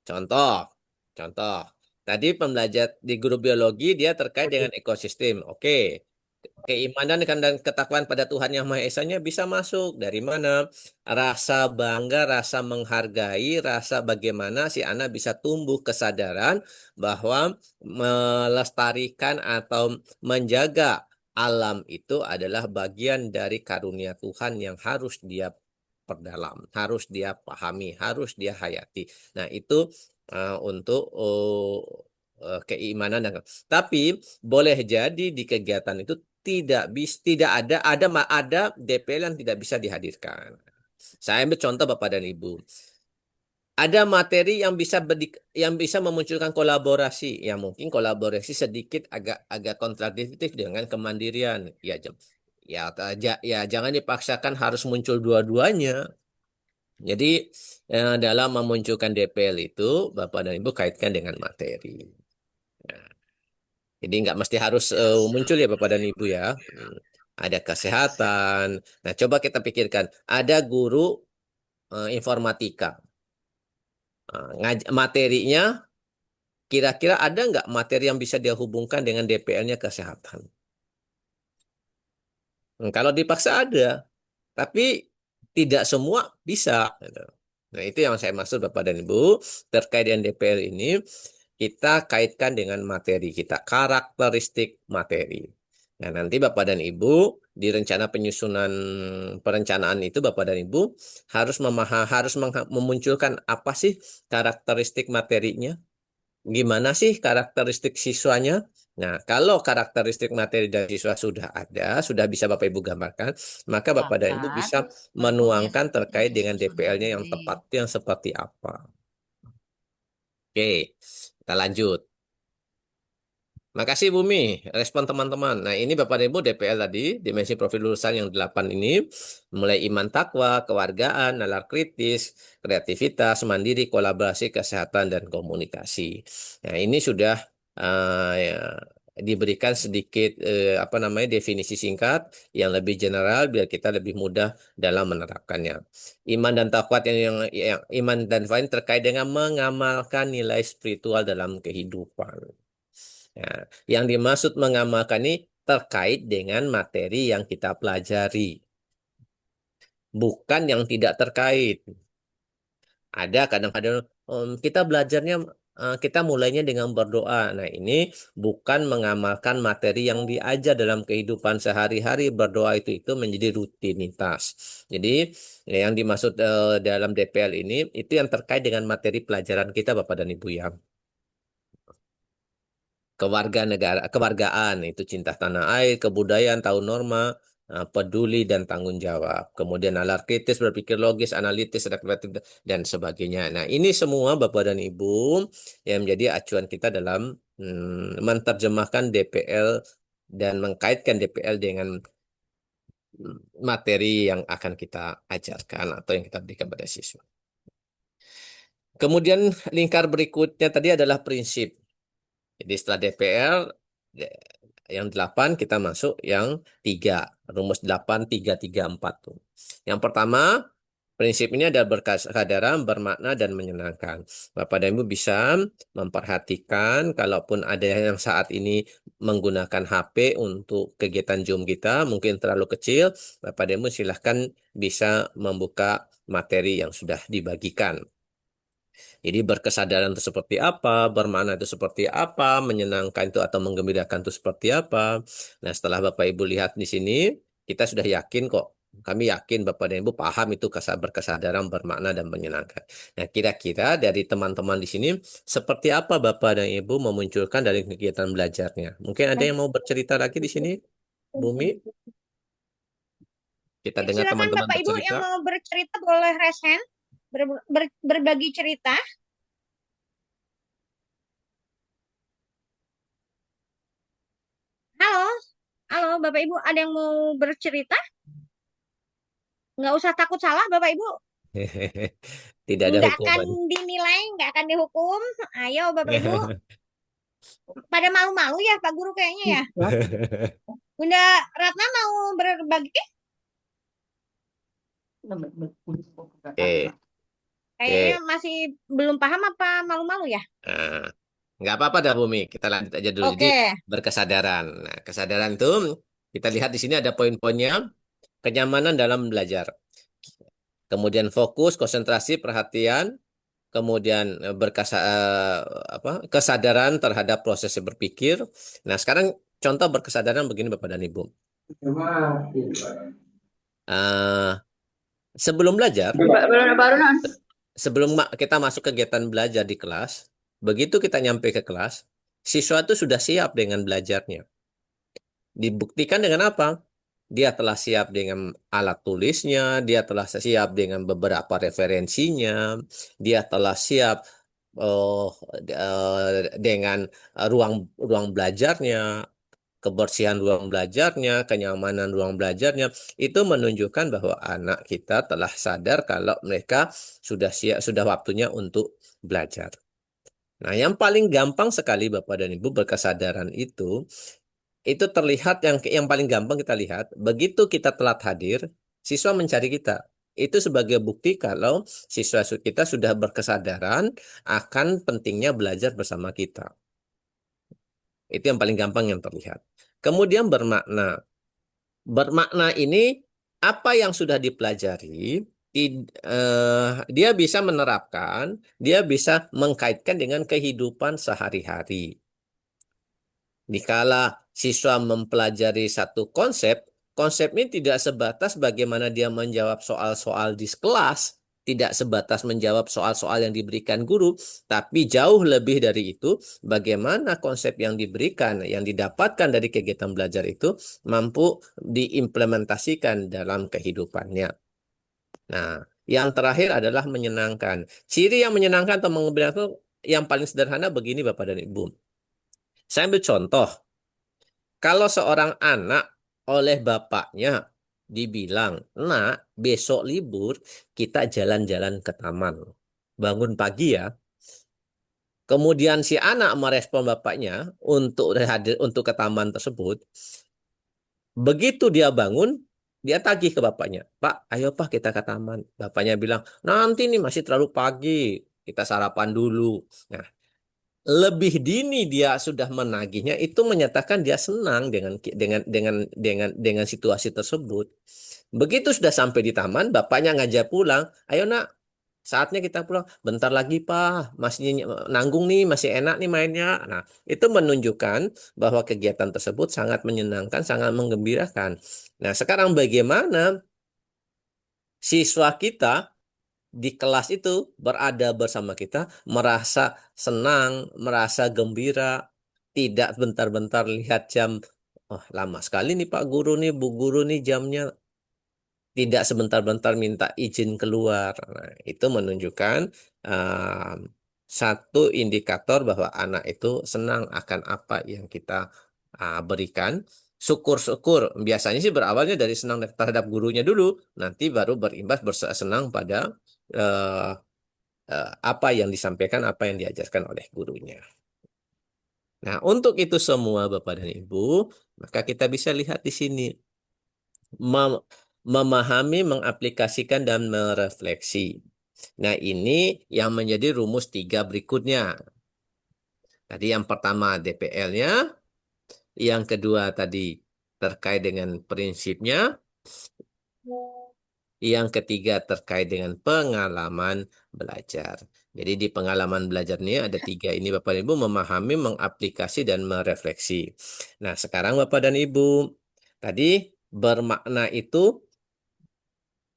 Contoh, contoh. Tadi pembelajar di guru biologi dia terkait dengan ekosistem. Oke. Keimanan dan ketakwaan pada Tuhan Yang Maha Esa-nya bisa masuk. Dari mana? Rasa bangga, rasa menghargai, rasa bagaimana si anak bisa tumbuh kesadaran bahwa melestarikan atau menjaga alam itu adalah bagian dari karunia Tuhan yang harus dia perdalam, harus dia pahami, harus dia hayati. Nah, itu untuk keimanan tapi boleh jadi di kegiatan itu tidak ada DPL yang tidak bisa dihadirkan. Saya ambil contoh Bapak dan Ibu. Ada materi yang bisa memunculkan kolaborasi, yang mungkin kolaborasi sedikit agak kontradiktif dengan kemandirian. Ya jangan dipaksakan harus muncul dua-duanya. Jadi dalam memunculkan DPL itu Bapak dan Ibu kaitkan dengan materi. Nah, jadi nggak mesti harus muncul ya Bapak dan Ibu ya. Ada kesehatan. Nah, coba kita pikirkan, ada guru informatika. Materinya kira-kira ada nggak materi yang bisa dia hubungkan dengan DPL-nya kesehatan? Kalau dipaksa ada, tapi tidak semua bisa, gitu. Nah, itu yang saya maksud Bapak dan Ibu, terkait dengan DPL ini, kita kaitkan dengan materi kita, karakteristik materi. Nah, nanti Bapak dan Ibu, di rencana penyusunan perencanaan itu, Bapak dan Ibu harus memunculkan apa sih karakteristik materinya? Gimana sih karakteristik siswanya? Nah, kalau karakteristik materi dan siswa sudah ada, sudah bisa Bapak Ibu gambarkan, maka Bapak dan Ibu bisa menuangkan terkait dengan DPL-nya yang tepat, yang seperti apa. Oke, kita lanjut. Makasih Bumi, respon teman-teman. Nah, ini Bapak dan Ibu DPL tadi, dimensi profil lulusan yang 8 ini, mulai iman takwa, kewargaan, nalar kritis, kreativitas, mandiri, kolaborasi, kesehatan, dan komunikasi. Nah, ini sudah ya, diberikan sedikit definisi singkat yang lebih general biar kita lebih mudah dalam menerapkannya. Iman dan takwa yang iman dan takwa ini terkait dengan mengamalkan nilai spiritual dalam kehidupan. Ya, yang dimaksud mengamalkan ini terkait dengan materi yang kita pelajari, bukan yang tidak terkait. Ada kadang-kadang kita belajarnya, kita mulainya dengan berdoa. Nah, ini bukan mengamalkan materi yang diajar dalam kehidupan sehari-hari. Berdoa itu menjadi rutinitas. Jadi, yang dimaksud dalam DPL ini, itu yang terkait dengan materi pelajaran kita, Bapak dan Ibu ya. Kewargaan itu cinta tanah air, kebudayaan, tahu norma, peduli dan tanggung jawab. Kemudian nalar kritis, berpikir logis, analitis, reflektif dan sebagainya. Nah, ini semua Bapak dan Ibu yang menjadi acuan kita dalam menerjemahkan DPL dan mengkaitkan DPL dengan materi yang akan kita ajarkan atau yang kita berikan pada siswa. Kemudian lingkar berikutnya tadi adalah prinsip. Jadi setelah DPL yang 8 kita masuk yang 3. Rumus 8, 3, 3, 4 tuh. Yang pertama, prinsip ini adalah berkesadaran, bermakna, dan menyenangkan. Bapak dan Ibu bisa memperhatikan kalaupun ada yang saat ini menggunakan HP untuk kegiatan Zoom kita, mungkin terlalu kecil, Bapak dan Ibu silahkan bisa membuka materi yang sudah dibagikan. Jadi berkesadaran itu seperti apa, bermakna itu seperti apa, menyenangkan itu atau menggembirakan itu seperti apa. Nah, setelah Bapak Ibu lihat di sini, kita sudah yakin kok. Kami yakin Bapak dan Ibu paham itu berkesadaran, bermakna, dan menyenangkan. Nah, kira-kira dari teman-teman di sini, seperti apa Bapak dan Ibu memunculkan dari kegiatan belajarnya? Mungkin ada yang mau bercerita lagi di sini, Bumi? Kita dengar Silakan teman-teman Bapak Ibu yang bercerita. mau bercerita boleh raise hand, berbagi cerita. Halo, halo Bapak Ibu, ada yang mau bercerita? Nggak usah takut salah Bapak Ibu, Tidak ada nggak akan hukuman. dinilai, nggak akan dihukum. Ayo Bapak Ibu, pada malu-malu ya Pak Guru kayaknya ya. Bunda Ratna mau berbagi? Oke. Kayaknya Oke. masih belum paham apa malu-malu ya? Nah, nggak apa-apa dah Bumi, kita lanjut aja dulu. Jadi Oke, berkesadaran. Nah, kesadaran itu kita lihat di sini ada poin-poinnya. Kenyamanan dalam belajar. Kemudian fokus, konsentrasi, perhatian. Kemudian kesadaran terhadap proses berpikir. Nah, sekarang contoh berkesadaran begini Bapak dan Ibu. Eh, Sebelum belajar, Baru sebelum kita masuk kegiatan belajar di kelas, begitu kita nyampe ke kelas, siswa itu sudah siap dengan belajarnya. Dibuktikan dengan apa? Dia telah siap dengan alat tulisnya, dia telah siap dengan beberapa referensinya, dia telah siap eh, dengan ruang ruang belajarnya, kebersihan ruang belajarnya, kenyamanan ruang belajarnya. Itu menunjukkan bahwa anak kita telah sadar kalau mereka sudah siap, sudah waktunya untuk belajar. Nah, yang paling gampang sekali Bapak dan Ibu berkesadaran itu terlihat yang paling gampang kita lihat, begitu kita telat hadir, siswa mencari kita. Itu sebagai bukti kalau siswa kita sudah berkesadaran akan pentingnya belajar bersama kita. Itu yang paling gampang yang terlihat. Kemudian bermakna. Bermakna ini apa yang sudah dipelajari, dia bisa menerapkan, dia bisa mengkaitkan dengan kehidupan sehari-hari. Dikala siswa mempelajari satu konsep, konsep ini tidak sebatas bagaimana dia menjawab soal-soal di kelas, tidak sebatas menjawab soal-soal yang diberikan guru, tapi jauh lebih dari itu, bagaimana konsep yang diberikan, yang didapatkan dari kegiatan belajar itu mampu diimplementasikan dalam kehidupannya. Nah, yang terakhir adalah menyenangkan. Ciri yang menyenangkan atau mengembirakan itu yang paling sederhana begini Bapak dan Ibu. Saya ambil contoh. Kalau seorang anak oleh bapaknya dibilang, "Nak, besok libur, kita jalan-jalan ke taman." Bangun pagi ya. Kemudian si anak merespon bapaknya untuk hadir untuk ke taman tersebut. Begitu dia bangun, dia tagih ke bapaknya, "Pak, ayo Pak kita ke taman." Bapaknya bilang, "Nanti nih masih terlalu pagi, kita sarapan dulu." Nah, lebih dini dia sudah menagihnya itu menyatakan dia senang dengan situasi tersebut. Begitu sudah sampai di taman, bapaknya ngajak pulang, "Ayo nak, saatnya kita pulang." "Bentar lagi Pak, masih nanggung nih, masih enak nih mainnya." Nah, itu menunjukkan bahwa kegiatan tersebut sangat menyenangkan, sangat menggembirakan. Nah, sekarang bagaimana siswa kita di kelas itu berada bersama kita, merasa senang, merasa gembira, tidak bentar-bentar lihat jam, "Oh, lama sekali nih Pak Guru nih, Bu Guru nih jamnya." Tidak sebentar-bentar minta izin keluar. Nah, itu menunjukkan um, satu indikator bahwa anak itu senang akan apa yang kita berikan. Syukur-syukur, biasanya sih berawalnya dari senang terhadap gurunya dulu, nanti baru berimbas senang pada uh, apa yang disampaikan, apa yang diajarkan oleh gurunya. Nah, untuk itu semua Bapak dan Ibu, maka kita bisa lihat di sini. Memahami, mengaplikasikan, dan merefleksi. Nah, ini yang menjadi rumus 3 berikutnya. Tadi yang pertama DPL-nya, yang kedua tadi terkait dengan prinsipnya, yang ketiga terkait dengan pengalaman belajar. Jadi di pengalaman belajar ini ada 3 ini Bapak dan Ibu, memahami, mengaplikasi, dan merefleksi. Nah, sekarang Bapak dan Ibu, tadi bermakna itu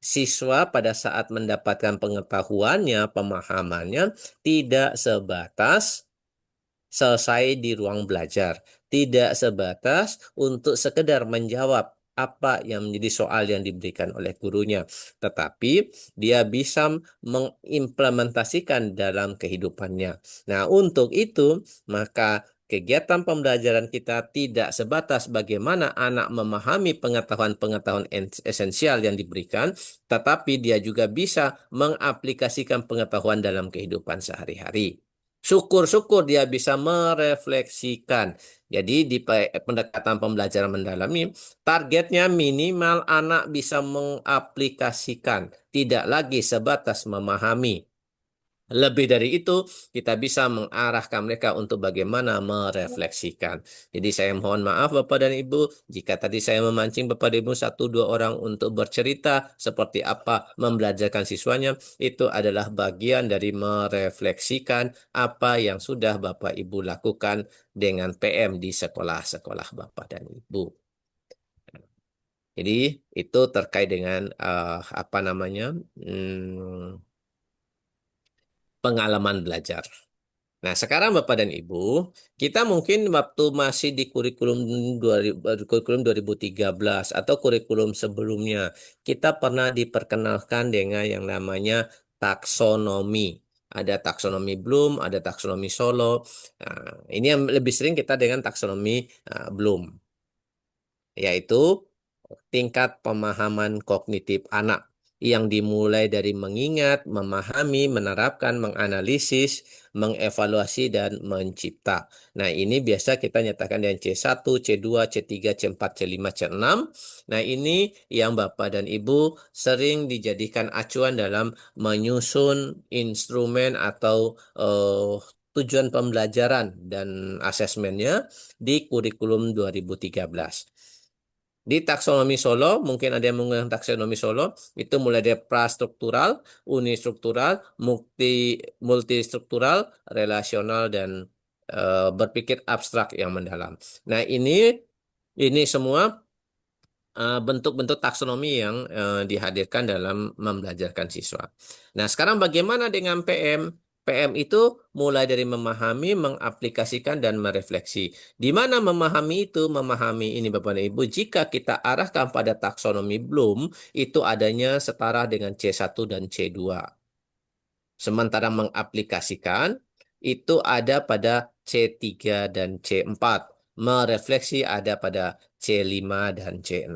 siswa pada saat mendapatkan pengetahuannya, pemahamannya, tidak sebatas selesai di ruang belajar. Tidak sebatas untuk sekedar menjawab apa yang menjadi soal yang diberikan oleh gurunya. Tetapi dia bisa mengimplementasikan dalam kehidupannya. Nah, untuk itu, maka kegiatan pembelajaran kita tidak sebatas bagaimana anak memahami pengetahuan-pengetahuan esensial yang diberikan, tetapi dia juga bisa mengaplikasikan pengetahuan dalam kehidupan sehari-hari. Syukur-syukur dia bisa merefleksikan. Jadi di pendekatan pembelajaran mendalami, targetnya minimal anak bisa mengaplikasikan, tidak lagi sebatas memahami. Lebih dari itu, kita bisa mengarahkan mereka untuk bagaimana merefleksikan. Jadi saya mohon maaf Bapak dan Ibu, jika tadi saya memancing Bapak dan Ibu 1-2 orang untuk bercerita seperti apa membelajarkan siswanya, itu adalah bagian dari merefleksikan apa yang sudah Bapak Ibu lakukan dengan PM di sekolah-sekolah Bapak dan Ibu. Jadi itu terkait dengan apa namanya pengalaman belajar. Nah, sekarang Bapak dan Ibu, kita mungkin waktu masih di kurikulum 2013 atau kurikulum sebelumnya, kita pernah diperkenalkan dengan yang namanya taksonomi. Ada taksonomi Bloom, ada taksonomi Solo. Nah, ini yang lebih sering kita dengan taksonomi Bloom, yaitu tingkat pemahaman kognitif anak yang dimulai dari mengingat, memahami, menerapkan, menganalisis, mengevaluasi, dan mencipta. Nah, ini biasa kita nyatakan dengan C1, C2, C3, C4, C5, C6. Nah, ini yang Bapak dan Ibu sering dijadikan acuan dalam menyusun instrumen atau tujuan pembelajaran dan asesmennya di kurikulum 2013. Di taksonomi Solo, mungkin ada yang menggunakan taksonomi Solo, itu mulai dari prastruktural, unistruktural, multistruktural, relasional, dan berpikir abstrak yang mendalam. Nah, ini semua bentuk-bentuk taksonomi yang dihadirkan dalam membelajarkan siswa. Nah, sekarang bagaimana dengan PM? PM itu mulai dari memahami, mengaplikasikan, dan merefleksi. Di mana memahami itu? Memahami ini Bapak dan Ibu, jika kita arahkan pada taksonomi Bloom, itu adanya setara dengan C1 dan C2. Sementara mengaplikasikan itu ada pada C3 dan C4. Merefleksi ada pada C5 dan C6.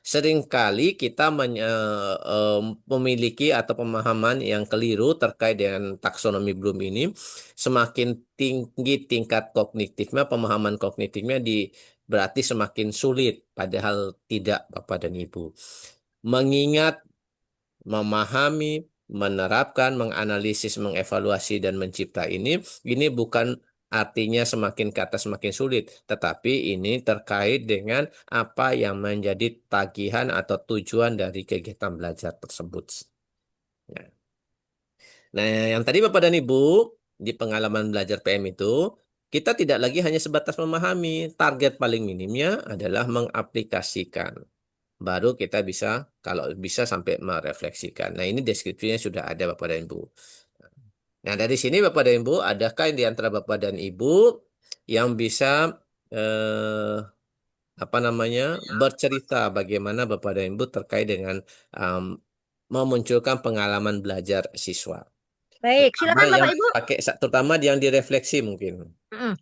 Seringkali kita memiliki atau pemahaman yang keliru terkait dengan taksonomi Bloom ini. Semakin tinggi tingkat kognitifnya, pemahaman kognitifnya berarti semakin sulit. Padahal tidak, Bapak dan Ibu. Mengingat, memahami, menerapkan, menganalisis, mengevaluasi, dan mencipta ini bukan artinya semakin ke atas semakin sulit, tetapi ini terkait dengan apa yang menjadi tagihan atau tujuan dari kegiatan belajar tersebut. Ya. Nah, yang tadi Bapak dan Ibu, di pengalaman belajar PM itu, kita tidak lagi hanya sebatas memahami, target paling minimnya adalah mengaplikasikan. Baru kita bisa, kalau bisa sampai merefleksikan. Nah, ini deskripsinya sudah ada Bapak dan Ibu. Nah, dari sini Bapak dan Ibu, adakah di antara Bapak dan Ibu yang bisa eh, apa namanya bercerita bagaimana Bapak dan Ibu terkait dengan em, memunculkan pengalaman belajar siswa, Baik, terutama silakan yang Bapak Ibu. terutama yang direfleksi mungkin.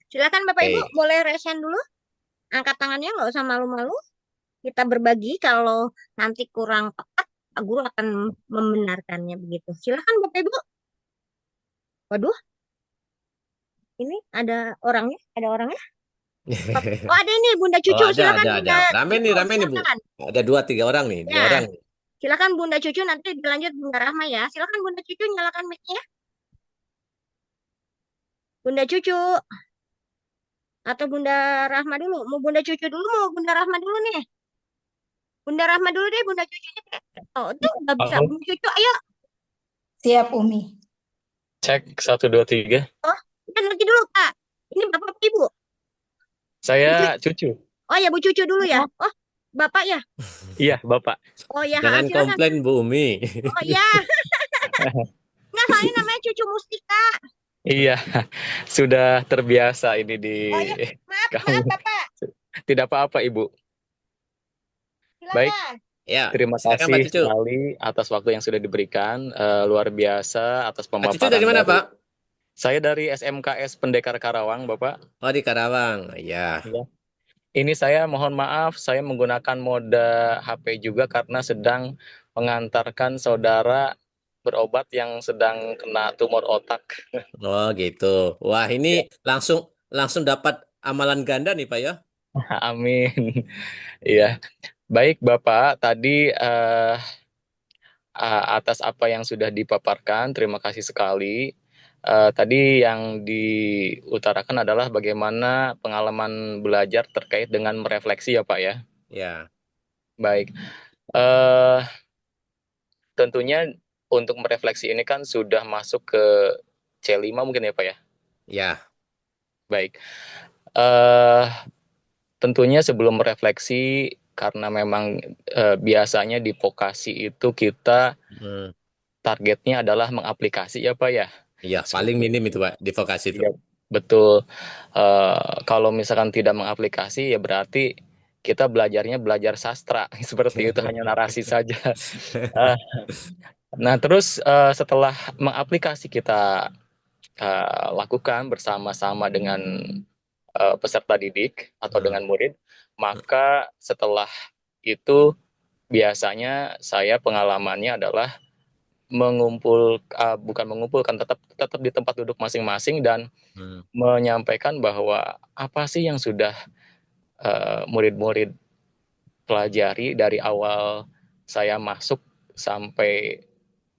Silakan Bapak Ibu, Oke. boleh resen dulu. Angkat tangannya, nggak usah malu-malu. Kita berbagi kalau nanti kurang tepat, Pak Guru akan membenarkannya begitu. Silakan Bapak Ibu. Waduh, ini ada orangnya. Oh, ada ini Bunda Oh, Cucu. ada, Silakan ada. Bunda Cucu, Rame nih, Bu. silakan. Ada 2-3 orang nih, 2 Ya, orang. silakan Bunda Cucu, nanti dilanjut Bunda Rahma ya. Silakan Bunda Cucu, nyalakan mic-nya. Bunda Cucu atau Bunda Rahma dulu. Mau Bunda Cucu dulu, mau Bunda Rahma dulu nih. Bunda Rahma dulu deh, Bunda Cucunya. Oh, itu nggak bisa. Halo, Bunda Cucu, ayo. Siap, Umi. cek 1 2 3. Oh, dan lagi dulu, Pak. Ini Bapak Ibu. Bu Cucu. Saya Cucu. Oh ya, Bu Cucu dulu ya. Oh, Bapak ya. Iya, Bapak. Oh ya, Jangan silakan. komplain Bu Umi. Oh ya, nggak, soalnya namanya Cucu Mustika. Iya, sudah terbiasa ini di Oh ya, maaf kamu. Bapak. Tidak apa-apa, Ibu. Baik, Silakan. Ya, terima silakan Pak kasih Cucu. sekali atas waktu yang sudah diberikan. Luar biasa atas Pak Cucu pemaparan dari mana, dari Pak? saya dari SMKS Pendekar Karawang, Bapak. Oh, di Karawang. Ya. Iya. Ini saya mohon maaf, saya menggunakan mode HP juga karena sedang mengantarkan saudara berobat yang sedang kena tumor otak. Oh, gitu. Wah, Ya, ini langsung langsung dapat amalan ganda nih, Pak ya. amin. Iya, baik Bapak. Tadi atas apa yang sudah dipaparkan, terima kasih sekali. Tadi yang diutarakan adalah bagaimana pengalaman belajar terkait dengan merefleksi ya Pak ya. Ya. Baik. Eh, Tentunya untuk merefleksi ini kan sudah masuk ke C5 mungkin ya Pak ya. Ya. Baik. Eh, Tentunya sebelum merefleksi karena memang biasanya di vokasi itu kita Hmm. targetnya adalah mengaplikasi ya Pak ya. Iya, paling Seperti minim itu. itu Pak di vokasi itu. Iya, betul. Kalau misalkan tidak mengaplikasi ya berarti kita belajarnya belajar sastra seperti itu, hanya narasi saja. Eh, Nah, terus setelah mengaplikasi kita lakukan bersama-sama dengan peserta didik atau Hmm. dengan murid, maka setelah itu biasanya saya pengalamannya adalah bukan mengumpulkan, tetap di tempat duduk masing-masing dan Hmm. menyampaikan bahwa apa sih yang sudah murid-murid pelajari dari awal saya masuk sampai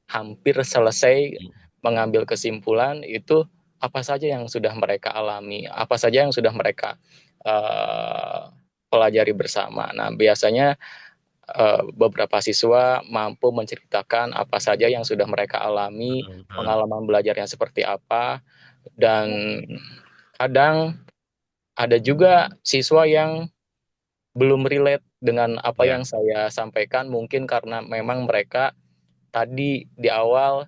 hampir selesai mengambil kesimpulan itu, apa saja yang sudah mereka alami, apa saja yang sudah mereka pelajari bersama. Nah, biasanya beberapa siswa mampu menceritakan apa saja yang sudah mereka alami, pengalaman belajarnya seperti apa, dan kadang ada juga siswa yang belum relate dengan apa Ya. yang saya sampaikan, mungkin karena memang mereka tadi di awal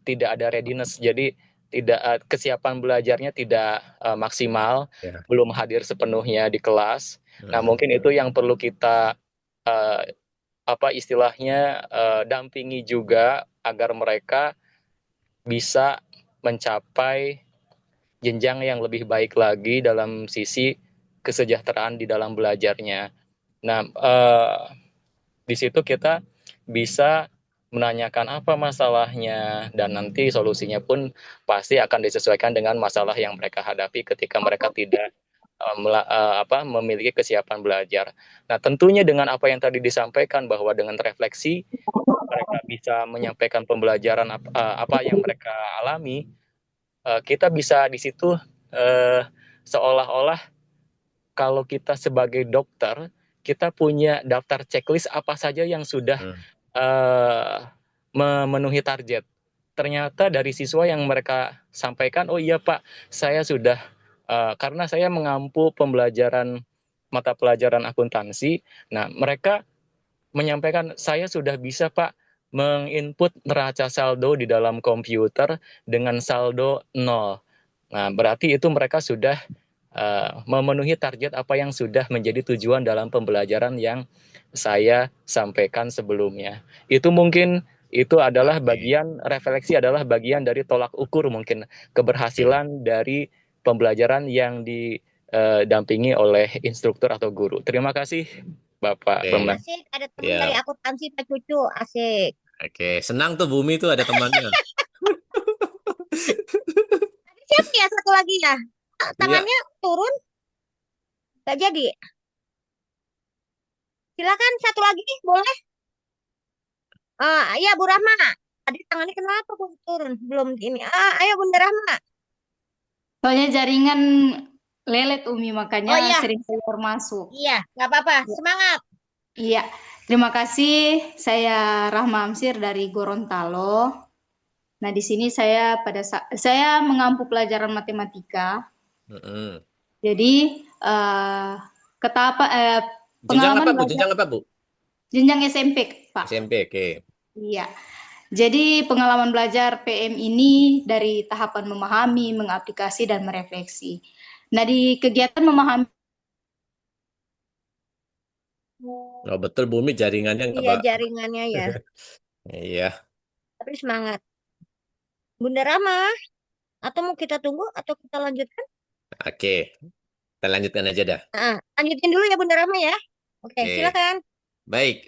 tidak ada readiness, jadi tidak kesiapan belajarnya tidak maksimal, Ya. belum hadir sepenuhnya di kelas. Nah, Hmm. mungkin itu yang perlu kita istilahnya dampingi juga agar mereka bisa mencapai jenjang yang lebih baik lagi dalam sisi kesejahteraan di dalam belajarnya. Nah, di situ kita bisa menanyakan apa masalahnya dan nanti solusinya pun pasti akan disesuaikan dengan masalah yang mereka hadapi ketika mereka tidak memiliki kesiapan belajar. Nah, tentunya dengan apa yang tadi disampaikan bahwa dengan refleksi mereka bisa menyampaikan pembelajaran apa yang mereka alami, kita bisa di situ seolah-olah kalau kita sebagai dokter, kita punya daftar checklist apa saja yang sudah memenuhi target. Ternyata dari siswa yang mereka sampaikan, oh iya Pak, saya sudah, karena saya mengampu pembelajaran mata pelajaran akuntansi, nah mereka menyampaikan, saya sudah bisa Pak menginput neraca saldo di dalam komputer dengan saldo 0. Nah, berarti itu mereka sudah memenuhi target apa yang sudah menjadi tujuan dalam pembelajaran yang saya sampaikan sebelumnya. Itu mungkin itu adalah bagian refleksi, adalah bagian dari tolak ukur mungkin keberhasilan dari pembelajaran yang didampingi oleh instruktur atau guru. Terima kasih Bapak Bambang. Asik, ada teman Ya. dari akuntansi Pak Cucu, asik. Oke, senang tuh Bumi tuh ada temannya. Siapa ya satu lagi ya? Iya, Tangannya turun, nggak jadi. Silakan satu lagi, boleh? Ya Bu Rahma. Tadi tangannya kenapa Bu turun? Belum ini. Ayo Bunda Rahma. Soalnya jaringan lelet Umi, Oh makanya iya, sering keluar masuk. iya, nggak apa-apa. Semangat. Iya, terima kasih. Saya Rahma Amsir dari Gorontalo. Nah, di sini saya mengampu pelajaran matematika. mm-mm. Jadi Jenjang pengalaman apa Bu? belajar Jenjang apa Bu? jenjang SMP, Pak. SMP, oke. Iya. Jadi pengalaman belajar PM ini dari tahapan memahami, mengaplikasi, dan merefleksi. Nah, di kegiatan memahami Oh, betul Bumi jaringannya nggak Iya Pak? jaringannya ya. Iya, Tapi semangat. Bunda Rahma. Atau mau kita tunggu atau kita lanjutkan? oke. Kita lanjutkan aja dah. Lanjutin dulu ya Bunda Rahma ya. Oke, Oke, silakan. baik.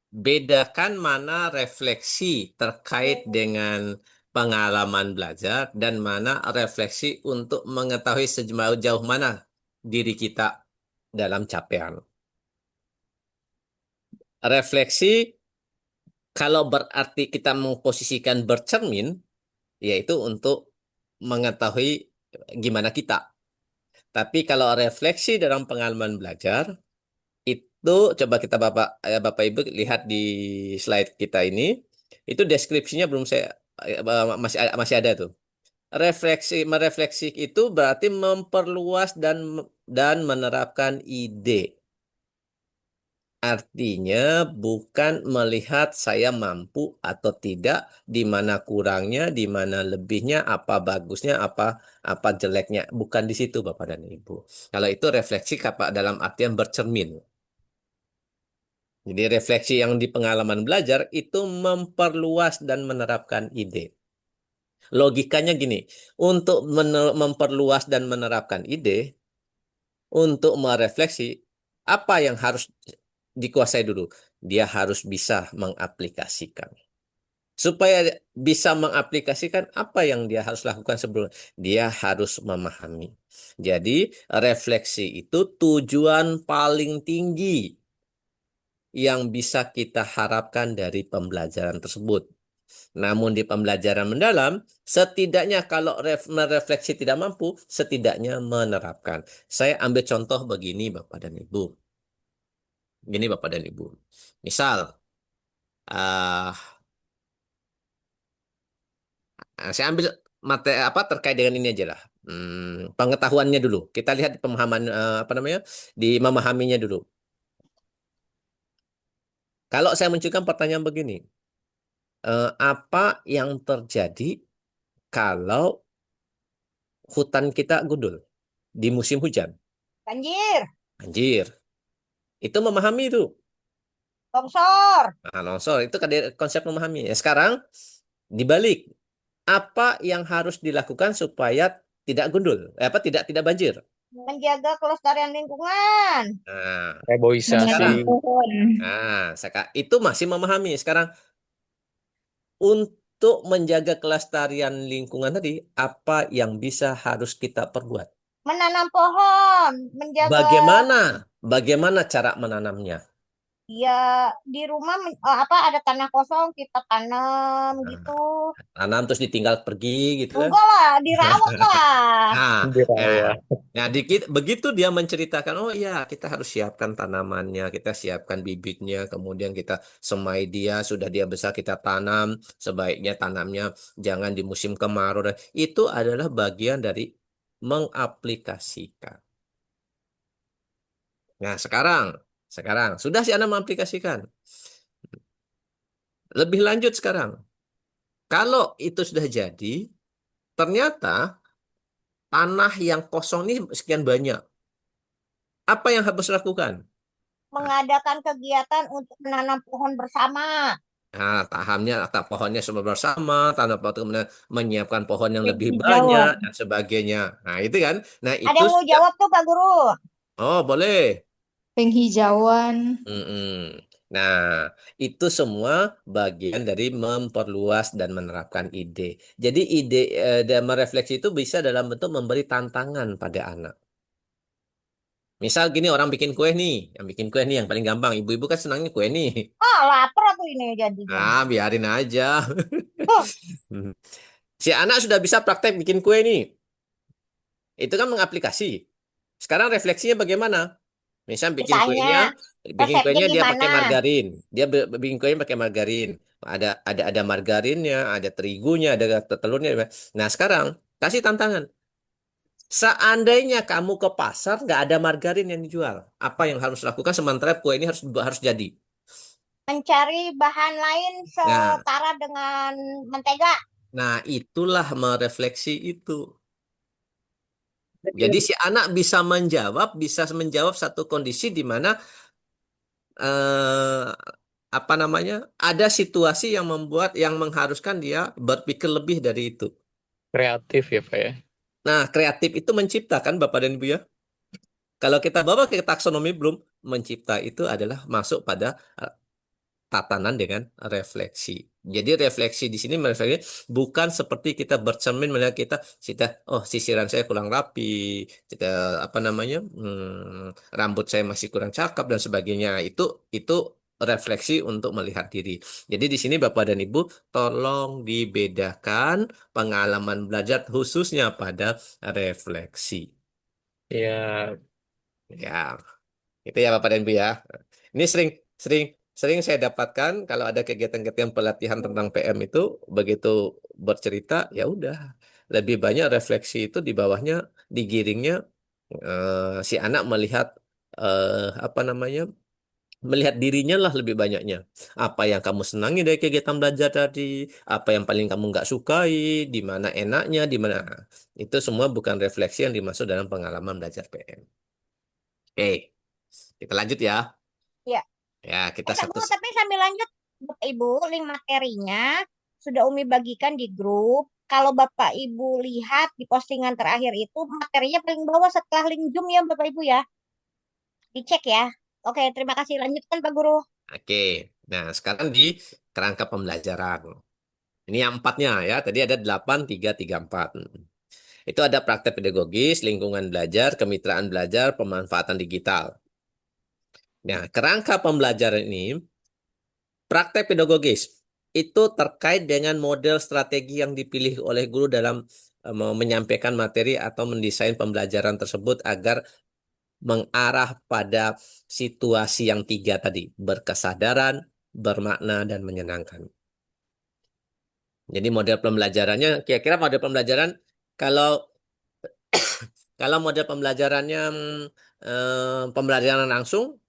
Bedakan mana refleksi terkait dengan pengalaman belajar dan mana refleksi untuk mengetahui sejauh mana diri kita dalam capaian. Refleksi kalau berarti kita memposisikan bercermin, yaitu untuk mengetahui gimana kita. Tapi kalau refleksi dalam pengalaman belajar, itu coba kita Bapak Ibu lihat di slide kita ini, itu deskripsinya belum saya masih ada tuh. Merefleksi itu berarti memperluas dan menerapkan ide. Artinya bukan melihat saya mampu atau tidak, di mana kurangnya, di mana lebihnya, apa bagusnya, apa jeleknya. Bukan di situ Bapak dan Ibu. Kalau itu refleksi dalam artian bercermin. Jadi refleksi yang di pengalaman belajar itu memperluas dan menerapkan ide. Logikanya gini, untuk memperluas dan menerapkan ide, untuk merefleksi, apa yang harus dikuasai dulu? Dia harus bisa mengaplikasikan. Supaya bisa mengaplikasikan, apa yang dia harus lakukan sebelum dia harus memahami. Jadi refleksi itu tujuan paling tinggi yang bisa kita harapkan dari pembelajaran tersebut. Namun di pembelajaran mendalam, setidaknya kalau merefleksi tidak mampu, setidaknya menerapkan. Saya ambil contoh begini Bapak dan Ibu. Gini Bapak dan Ibu. Misal, ah, saya ambil materi apa terkait dengan ini aja lah. Pengetahuannya dulu. Kita lihat pemahaman apa namanya? Di memahaminya dulu. Kalau saya munculkan pertanyaan begini, apa yang terjadi kalau hutan kita gundul di musim hujan? Banjir, Banjir. Itu memahami itu. longsor. Nah, longsor itu kan konsep memahami. Ya, sekarang dibalik, apa yang harus dilakukan supaya tidak gundul? Apa tidak banjir? Menjaga kelestarian lingkungan. Nah, Reboisasi. sekarang, Menanam pohon. itu masih memahami. Sekarang untuk menjaga kelestarian lingkungan tadi, apa yang bisa harus kita perbuat? Menanam pohon, menjaga Bagaimana? Bagaimana cara menanamnya? ya di rumah apa ada tanah kosong kita tanam Nah, gitu. tanam terus ditinggal pergi gitu kan? Enggak lah, dirawat lah. Nah, ya, Dirawat. nah begitu dia menceritakan, oh iya kita harus siapkan tanamannya, kita siapkan bibitnya, kemudian kita semai dia, sudah dia besar kita tanam, sebaiknya tanamnya jangan di musim kemarau. Dan itu adalah bagian dari mengaplikasikan. Nah, sekarang sudah si anak mengaplikasikan. Lebih lanjut sekarang, kalau itu sudah jadi, ternyata tanah yang kosong ini sekian banyak. Apa yang harus dilakukan? Mengadakan kegiatan untuk menanam pohon bersama. Nah, tahamnya atau pohonnya semua bersama, tanam pohon kemudian menyiapkan pohon yang lebih banyak Penghijauan. dan sebagainya. Nah, itu kan. Nah, Ada itu yang mau jawab tuh Pak Guru? oh, boleh. Penghijauan. Mm-mm. Nah, itu semua bagian dari memperluas dan menerapkan ide. Jadi ide dan merefleksi itu bisa dalam bentuk memberi tantangan pada anak. Misal gini orang bikin kue nih, yang bikin kue nih yang paling gampang. Ibu-ibu kan senangnya kue nih. Ah, lapar aku ini jadinya. Ah, biarin aja. Huh, Si anak sudah bisa praktek bikin kue nih. Itu kan mengaplikasi. Sekarang refleksinya bagaimana? Misal ditanya bikin resepnya kuenya dia gimana? pakai margarin. Dia bikin kuenya pakai margarin. Ada margarinnya, ada terigunya, ada telurnya. Nah, sekarang kasih tantangan. Seandainya kamu ke pasar nggak ada margarin yang dijual, apa yang harus lakukan sementara kue ini harus jadi? Mencari bahan lain Nah, setara dengan mentega. nah itulah merefleksi itu. Jadi Betul. si anak bisa menjawab satu kondisi di mana eh, apa namanya, ada situasi yang mengharuskan dia berpikir lebih dari itu. Kreatif ya Pak ya. Nah, kreatif itu menciptakan Bapak dan Ibu ya. Kalau kita bawa ke taksonomi belum, mencipta itu adalah masuk pada tatanan dengan refleksi. Jadi refleksi di sini refleksi bukan seperti kita bercermin melihat oh sisiran saya kurang rapi, kita apa namanya, rambut saya masih kurang cakep dan sebagainya. Itu refleksi untuk melihat diri. Jadi di sini Bapak dan Ibu tolong dibedakan pengalaman belajar khususnya pada refleksi. Ya, Ya, itu ya Bapak dan Ibu ya. Ini sering sering sering saya dapatkan kalau ada kegiatan-kegiatan pelatihan tentang PM itu begitu bercerita ya udah lebih banyak refleksi itu di bawahnya digiringnya si anak melihat apa namanya melihat dirinya lah lebih banyaknya. Apa yang kamu senangi dari kegiatan belajar tadi, apa yang paling kamu nggak sukai, di mana enaknya, di mana. Itu semua bukan refleksi yang dimaksud dalam pengalaman belajar PM. Oke, kita lanjut ya. Ya. Ya, kita Kak satu. Guru, tapi sambil lanjut, Bapak Ibu, link materinya sudah Umi bagikan di grup. Kalau Bapak Ibu lihat di postingan terakhir itu, materinya paling bawah setelah link Zoom ya Bapak Ibu ya. Dicek ya. Oke, terima kasih. Lanjutkan Pak Guru. Oke, nah sekarang di kerangka pembelajaran. Ini yang empatnya ya, tadi ada 8, 3, 3, 4. Itu ada praktek pedagogis, lingkungan belajar, kemitraan belajar, pemanfaatan digital. Nah, kerangka pembelajaran ini, praktek pedagogis, itu terkait dengan model strategi yang dipilih oleh guru dalam menyampaikan materi atau mendesain pembelajaran tersebut agar mengarah pada situasi yang tiga tadi, berkesadaran, bermakna, dan menyenangkan. Jadi model pembelajarannya, kira-kira model pembelajaran, kalau kalau model pembelajarannya pembelajaran langsung,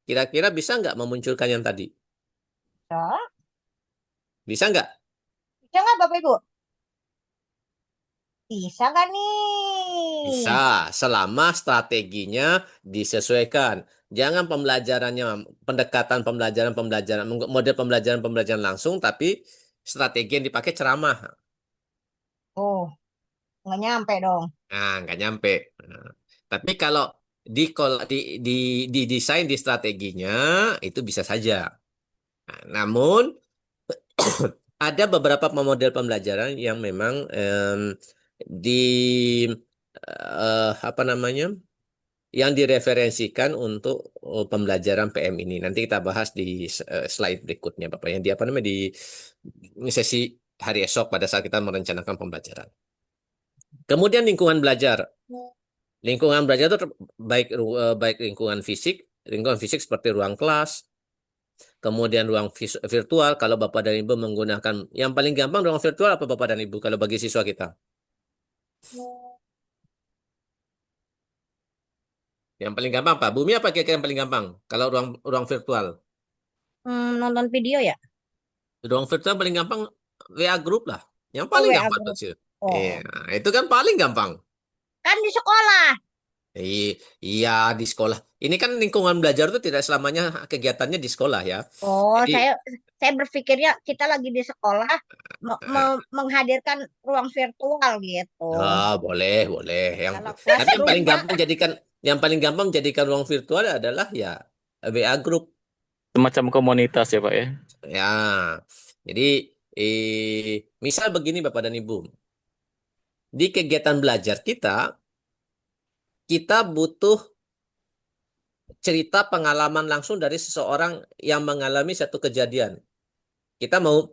kira-kira bisa nggak memunculkan yang tadi? Ya. Bisa nggak? Bisa nggak Bapak Ibu? Bisa nggak Bisa, nih? selama strateginya disesuaikan. Jangan pembelajarannya, pendekatan pembelajaran, model pembelajaran langsung, tapi strategi yang dipakai ceramah. Oh, nggak nyampe dong. Nah, nggak nyampe. Nah, tapi kalau di di desain di strateginya itu bisa saja. Nah, namun ada beberapa model pembelajaran yang memang di apa namanya, yang direferensikan untuk pembelajaran PM ini. Nanti kita bahas di slide berikutnya, Bapak. Yang di apa namanya di sesi hari esok pada saat kita merencanakan pembelajaran. Kemudian lingkungan belajar. Lingkungan belajar itu baik lingkungan fisik seperti ruang kelas, kemudian ruang virtual. Kalau Bapak dan Ibu menggunakan yang paling gampang ruang virtual apa Bapak dan Ibu kalau bagi siswa kita? Yang paling gampang Pak. Bumi apa kira-kira yang paling gampang kalau ruang ruang virtual? Nonton video ya? Ruang virtual paling gampang WA group lah. Yang Oh, paling WA gampang group. kecil. Iya, Oh, itu kan paling gampang. kan di sekolah. Iya, di sekolah. Ini kan lingkungan belajar itu tidak selamanya kegiatannya di sekolah ya. Oh, Jadi, saya berpikirnya kita lagi di sekolah menghadirkan ruang virtual gitu. boleh, boleh. Kalau kelas Tapi rumah, yang paling gampang jadikan ruang virtual adalah ya WA group. Semacam komunitas ya Pak ya. Ya, jadi misal begini Bapak dan Ibu, di kegiatan belajar kita butuh cerita pengalaman langsung dari seseorang yang mengalami satu kejadian. Kita mau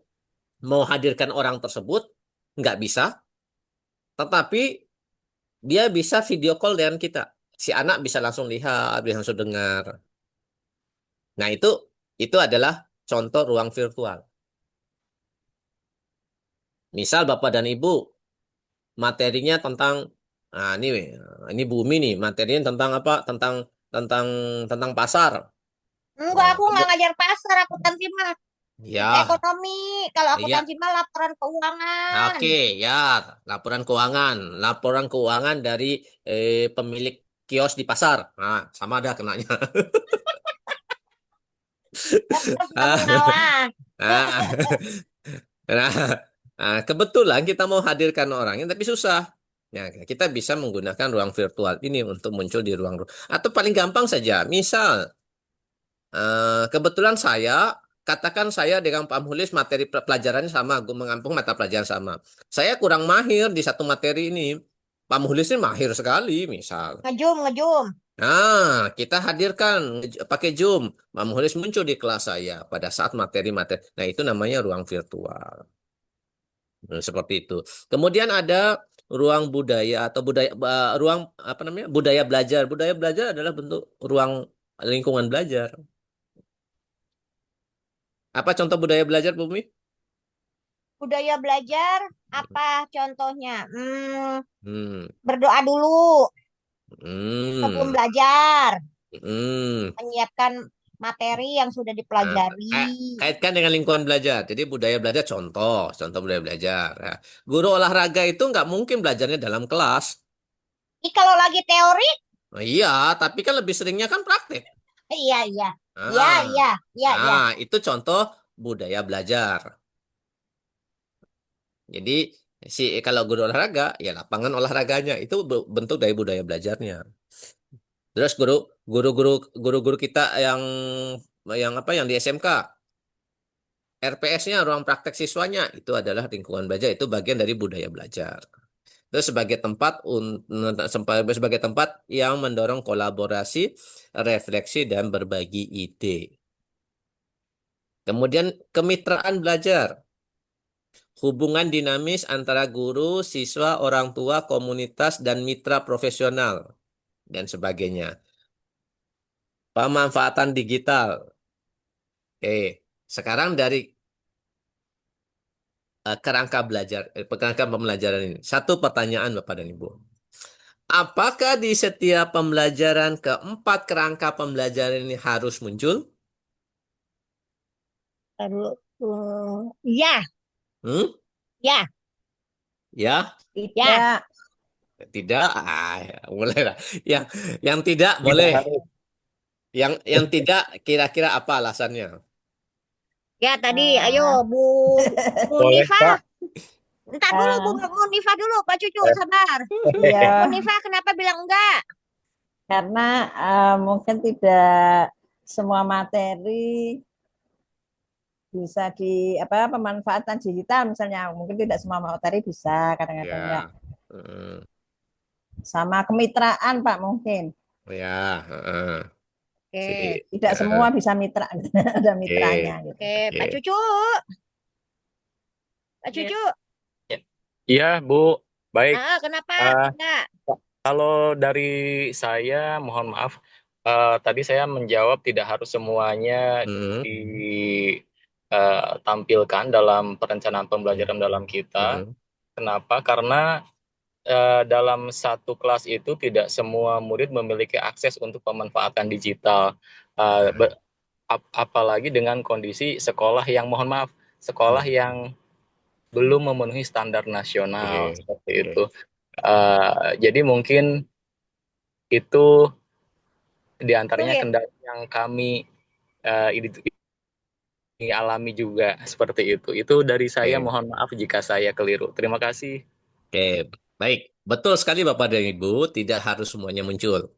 hadirkan orang tersebut, nggak bisa, tetapi dia bisa video call dengan kita. Si anak bisa langsung lihat, bisa langsung dengar. Nah, itu adalah contoh ruang virtual. Misal Bapak dan Ibu materinya tentang ini bumi nih, materinya tentang apa? Tentang tentang pasar. enggak, Nah, aku nggak ngajar pasar, akuntansi mah ya, ekonomi. Kalau ya, akuntansi mah laporan keuangan. oke, ya, laporan keuangan dari pemilik kios di pasar. Nah, sama ada kenanya. Kamu ngalah. Nah, nah, kebetulan kita mau hadirkan orangnya tapi susah. Nah, kita bisa menggunakan ruang virtual ini untuk muncul di ruang atau paling gampang saja. Misal, kebetulan katakan saya dengan Pak Mulis materi pelajarannya sama, gue mengampung mata pelajaran sama. Saya kurang mahir di satu materi ini. Pak Mulis ini mahir sekali, misal. Ngejum, ngejum. Nah, kita hadirkan pakai Zoom. Pak Mulis muncul di kelas saya pada saat materi-materi. Nah, itu namanya ruang virtual. Seperti itu. Kemudian ada ruang budaya atau ruang apa namanya? Budaya belajar. Budaya belajar adalah bentuk ruang lingkungan belajar. Apa contoh budaya belajar, Bumi? Budaya belajar, apa contohnya? Hmm. Berdoa dulu sebelum Hmm. belajar. Hmm. Menyiapkan materi yang sudah Nah, dipelajari. kaitkan dengan lingkungan belajar. Jadi budaya belajar contoh budaya belajar. Ya. Guru olahraga itu nggak mungkin belajarnya dalam kelas. Kalau lagi teori, Nah, iya, tapi kan lebih seringnya kan praktek. iya, iya, iya, Nah, iya, iya, iya. itu contoh budaya belajar. Jadi kalau guru olahraga, ya lapangan olahraganya itu bentuk dari budaya belajarnya. Terus guru-guru kita yang apa yang di SMK, RPS-nya ruang praktek siswanya itu adalah lingkungan belajar, itu bagian dari budaya belajar. Terus sebagai tempat yang mendorong kolaborasi, refleksi dan berbagi ide. Kemudian kemitraan belajar. Hubungan dinamis antara guru, siswa, orang tua, komunitas, dan mitra profesional, dan sebagainya. Pemanfaatan digital. Sekarang dari kerangka pembelajaran ini. Satu pertanyaan Bapak dan Ibu. Apakah di setiap pembelajaran keempat kerangka pembelajaran ini harus muncul? Terus, ya, Hmm? ya, Ya, ya. tidak. Ya, boleh lah. Yang tidak Tidak boleh. harus. Yang tidak kira-kira apa alasannya? Ya, tadi, ayo, Bu Boleh, Nifa. Pak. Entar dulu, Bu Nifa dulu, Pak Cucu, Eh, sabar. Ya, Bu Nifa, kenapa bilang enggak? karena mungkin tidak semua materi bisa pemanfaatan digital misalnya, mungkin tidak semua materi bisa kadang-kadang ya. Ya. Hmm. Sama kemitraan Pak mungkin. Ya. Oke, Tidak semua bisa mitra, ada mitranya gitu. oke, Pak Cucu. Pak Cucu, Iya, Bu. Baik. kenapa Eh, enggak? Kalau dari saya, mohon maaf, tadi saya menjawab tidak harus semuanya Hmm. ditampilkan dalam perencanaan pembelajaran dalam kita. Hmm. Kenapa? Karena dalam satu kelas itu tidak semua murid memiliki akses untuk pemanfaatan digital. Apalagi dengan kondisi sekolah yang, mohon maaf, sekolah yang belum memenuhi standar nasional, seperti itu. Jadi mungkin itu diantaranya kendala yang kami alami juga, seperti itu. Itu dari saya, mohon maaf jika saya keliru. Terima kasih. Oke, baik. Betul sekali Bapak dan Ibu, tidak harus semuanya muncul.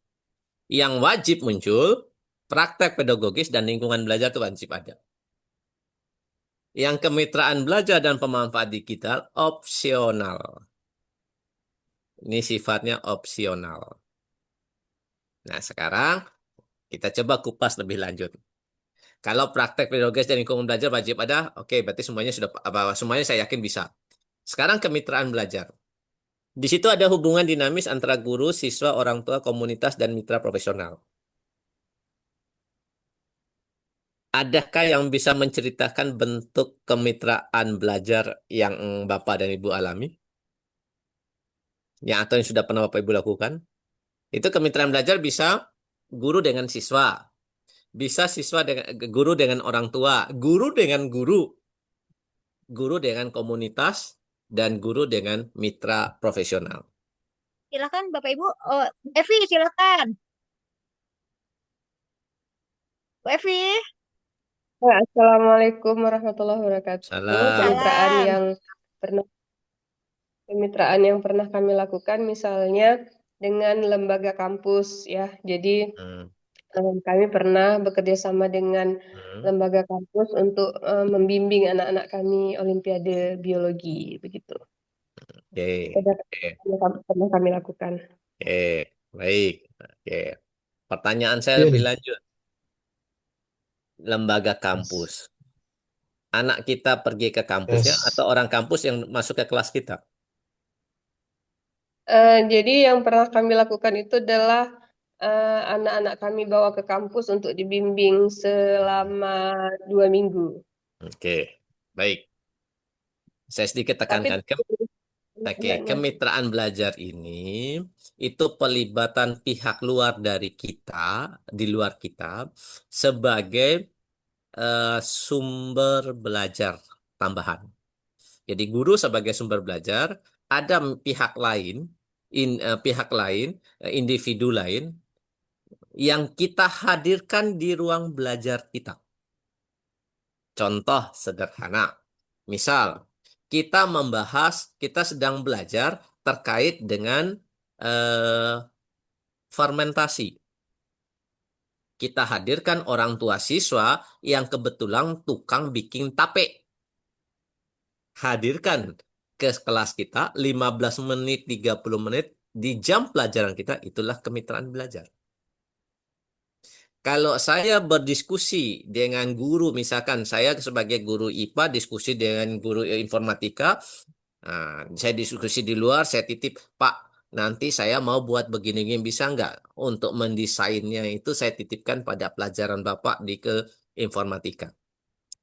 Yang wajib muncul, praktek pedagogis dan lingkungan belajar itu wajib ada. Yang kemitraan belajar dan pemanfaat digital opsional. Ini sifatnya opsional. Nah, sekarang kita coba kupas lebih lanjut. Kalau praktek pedagogis dan lingkungan belajar wajib ada, oke, berarti semuanya saya yakin bisa. Sekarang kemitraan belajar. Di situ ada hubungan dinamis antara guru, siswa, orang tua, komunitas, dan mitra profesional. Adakah yang bisa menceritakan bentuk kemitraan belajar yang Bapak dan Ibu alami? Atau yang sudah pernah Bapak Ibu lakukan? Itu kemitraan belajar bisa guru dengan siswa, bisa siswa dengan guru dengan orang tua, guru dengan guru dengan komunitas, dan guru dengan mitra profesional. Silakan Bapak Ibu. Evi, silakan. Bu Evi. Assalamualaikum warahmatullahi wabarakatuh. Salam. Kemitraan yang pernah kami lakukan misalnya dengan lembaga kampus ya. Jadi kami pernah bekerja sama dengan lembaga kampus untuk membimbing anak-anak kami Olimpiade Biologi begitu. Pernah kami lakukan. Baik. Pertanyaan saya lebih lanjut. Lembaga kampus. Anak kita pergi ke kampusnya atau orang kampus yang masuk ke kelas kita? Jadi yang pernah kami lakukan itu adalah anak-anak kami bawa ke kampus untuk dibimbing selama 2 minggu. Oke, baik. Saya sedikit tekankan. Oke, adanya. kemitraan belajar ini itu pelibatan pihak luar dari kita, di luar kita, sebagai sumber belajar tambahan. Jadi guru sebagai sumber belajar, ada pihak lain, individu lain yang kita hadirkan di ruang belajar kita. Contoh sederhana, misal kita sedang belajar terkait dengan eh, fermentasi. Kita hadirkan orang tua siswa yang kebetulan tukang bikin tape. Hadirkan ke kelas kita 15 menit, 30 menit di jam pelajaran kita, itulah kemitraan belajar. Kalau saya berdiskusi dengan guru, misalkan saya sebagai guru IPA diskusi dengan guru informatika, nah, saya diskusi di luar, saya titip, Pak, nanti saya mau buat begini-gini, bisa nggak? Untuk mendesainnya itu saya titipkan pada pelajaran Bapak di ke informatika.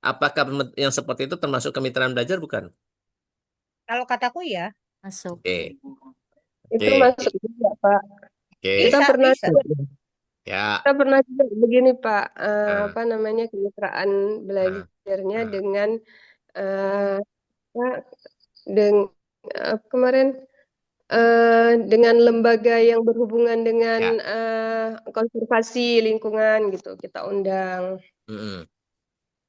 Apakah yang seperti itu termasuk kemitraan belajar, bukan? Kalau kataku ya, Masuk. Oke, Itu oke, masuk juga, Pak. oke. Kita bisa, pernah bisa. Ya, kita pernah juga begini, Pak. nah, Apa namanya, kemitraan nah, belajarnya nah. dengan eh, apa, kemarin dengan lembaga yang berhubungan dengan Ya, konservasi lingkungan gitu, kita undang. mm-mm.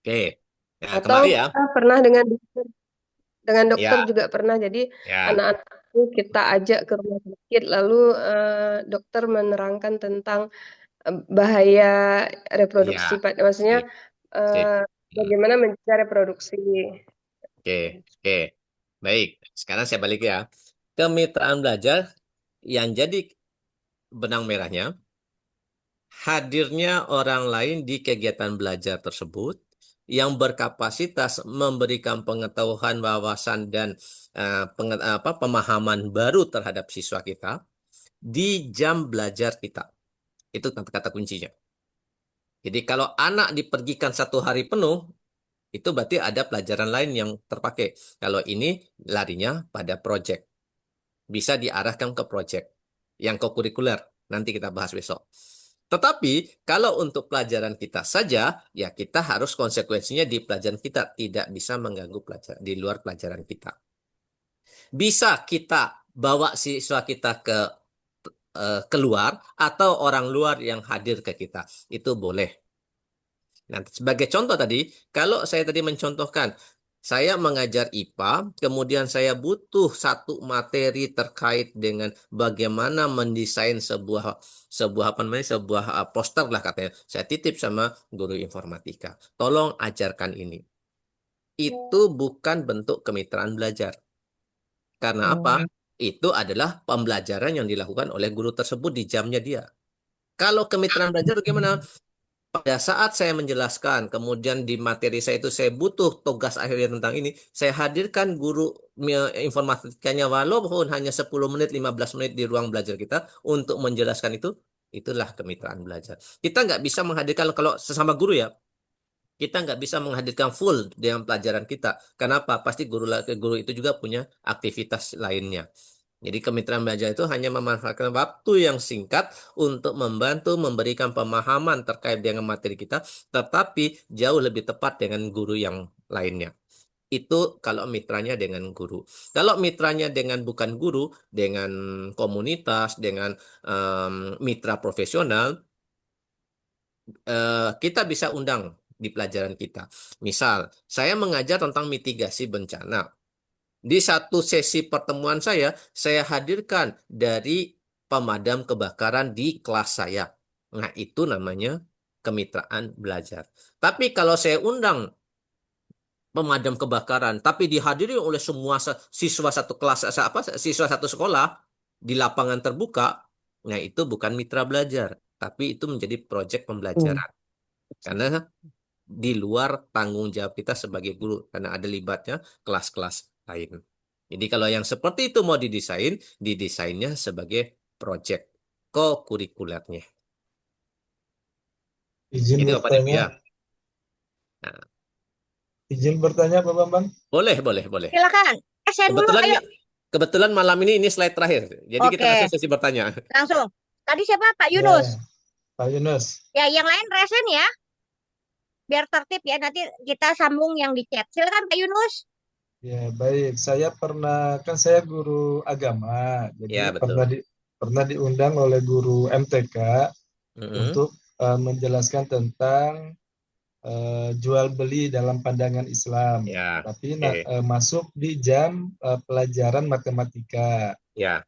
Oke. Nah, Atau kembali ya. kita pernah dengan dokter Ya, juga pernah. Jadi ya, anak-anak itu kita ajak ke rumah sakit, lalu dokter menerangkan tentang bahaya reproduksi, ya. Pak. Maksudnya Sip, sip. Hmm. bagaimana mencegah reproduksi. Oke, oke. Baik. Sekarang saya balik ya. Kemitraan belajar yang jadi benang merahnya, hadirnya orang lain di kegiatan belajar tersebut yang berkapasitas memberikan pengetahuan, wawasan, dan pemahaman baru terhadap siswa kita di jam belajar kita. Itu kata kuncinya. Jadi kalau anak dipergikan 1 hari penuh, itu berarti ada pelajaran lain yang terpakai. Kalau ini larinya pada project. Bisa diarahkan ke project. Yang ke kurikuler. Nanti kita bahas besok. Tetapi kalau untuk pelajaran kita saja, ya kita harus konsekuensinya di pelajaran kita. Tidak bisa mengganggu pelajaran di luar pelajaran kita. Bisa kita bawa siswa kita ke keluar atau orang luar yang hadir ke kita. Itu boleh. Nah, sebagai contoh tadi, kalau saya tadi mencontohkan, saya mengajar IPA, kemudian saya butuh satu materi terkait dengan bagaimana mendesain sebuah apa namanya, sebuah poster lah katanya. Saya titip sama guru informatika. Tolong ajarkan ini. Itu bukan bentuk kemitraan belajar. Karena apa? Itu adalah pembelajaran yang dilakukan oleh guru tersebut di jamnya dia. Kalau kemitraan belajar bagaimana? Pada saat saya menjelaskan, kemudian di materi saya itu saya butuh tugas akhirnya tentang ini, saya hadirkan guru informatikanya walaupun hanya 10 menit, 15 menit di ruang belajar kita untuk menjelaskan itu, itulah kemitraan belajar. Kita nggak bisa menghadirkan, kalau sesama guru ya, kita nggak bisa menghadirkan full dengan pelajaran kita. Kenapa? Pasti guru itu juga punya aktivitas lainnya. Jadi kemitraan belajar itu hanya memanfaatkan waktu yang singkat untuk membantu memberikan pemahaman terkait dengan materi kita, tetapi jauh lebih tepat dengan guru yang lainnya. Itu kalau mitranya dengan guru. Kalau mitranya dengan bukan guru, dengan komunitas, dengan mitra profesional, kita bisa undang di pelajaran kita. Misal, saya mengajar tentang mitigasi bencana. Di satu sesi pertemuan saya hadirkan dari pemadam kebakaran di kelas saya. Nah, itu namanya kemitraan belajar. Tapi kalau saya undang pemadam kebakaran, tapi dihadiri oleh semua siswa satu kelas, siswa satu sekolah di lapangan terbuka, nah itu bukan mitra belajar, tapi itu menjadi proyek pembelajaran. Karena di luar tanggung jawab kita sebagai guru, karena ada libatnya kelas-kelas lain. Jadi kalau yang seperti itu mau didesainnya sebagai proyek co-kurikulernya. Izin Itu Bapak Ibu bertanya, ya. Nah, izin bertanya Pak Bambang. boleh. Silakan. Saya dulu, Kebetulan ayo. Kebetulan malam ini slide terakhir. Jadi kita Oke, langsung sesi bertanya. langsung. Tadi siapa? Pak Ya, Yunus. Pak Yunus. Ya, yang lain resen ya. Biar tertib ya. Nanti kita sambung yang di chat. Silakan Pak Yunus. Ya, baik. Kan saya guru agama. Jadi Ya, betul. pernah diundang oleh guru MTK untuk menjelaskan tentang jual beli dalam pandangan Islam. Ya, Tapi oke. masuk di jam pelajaran matematika. Ya.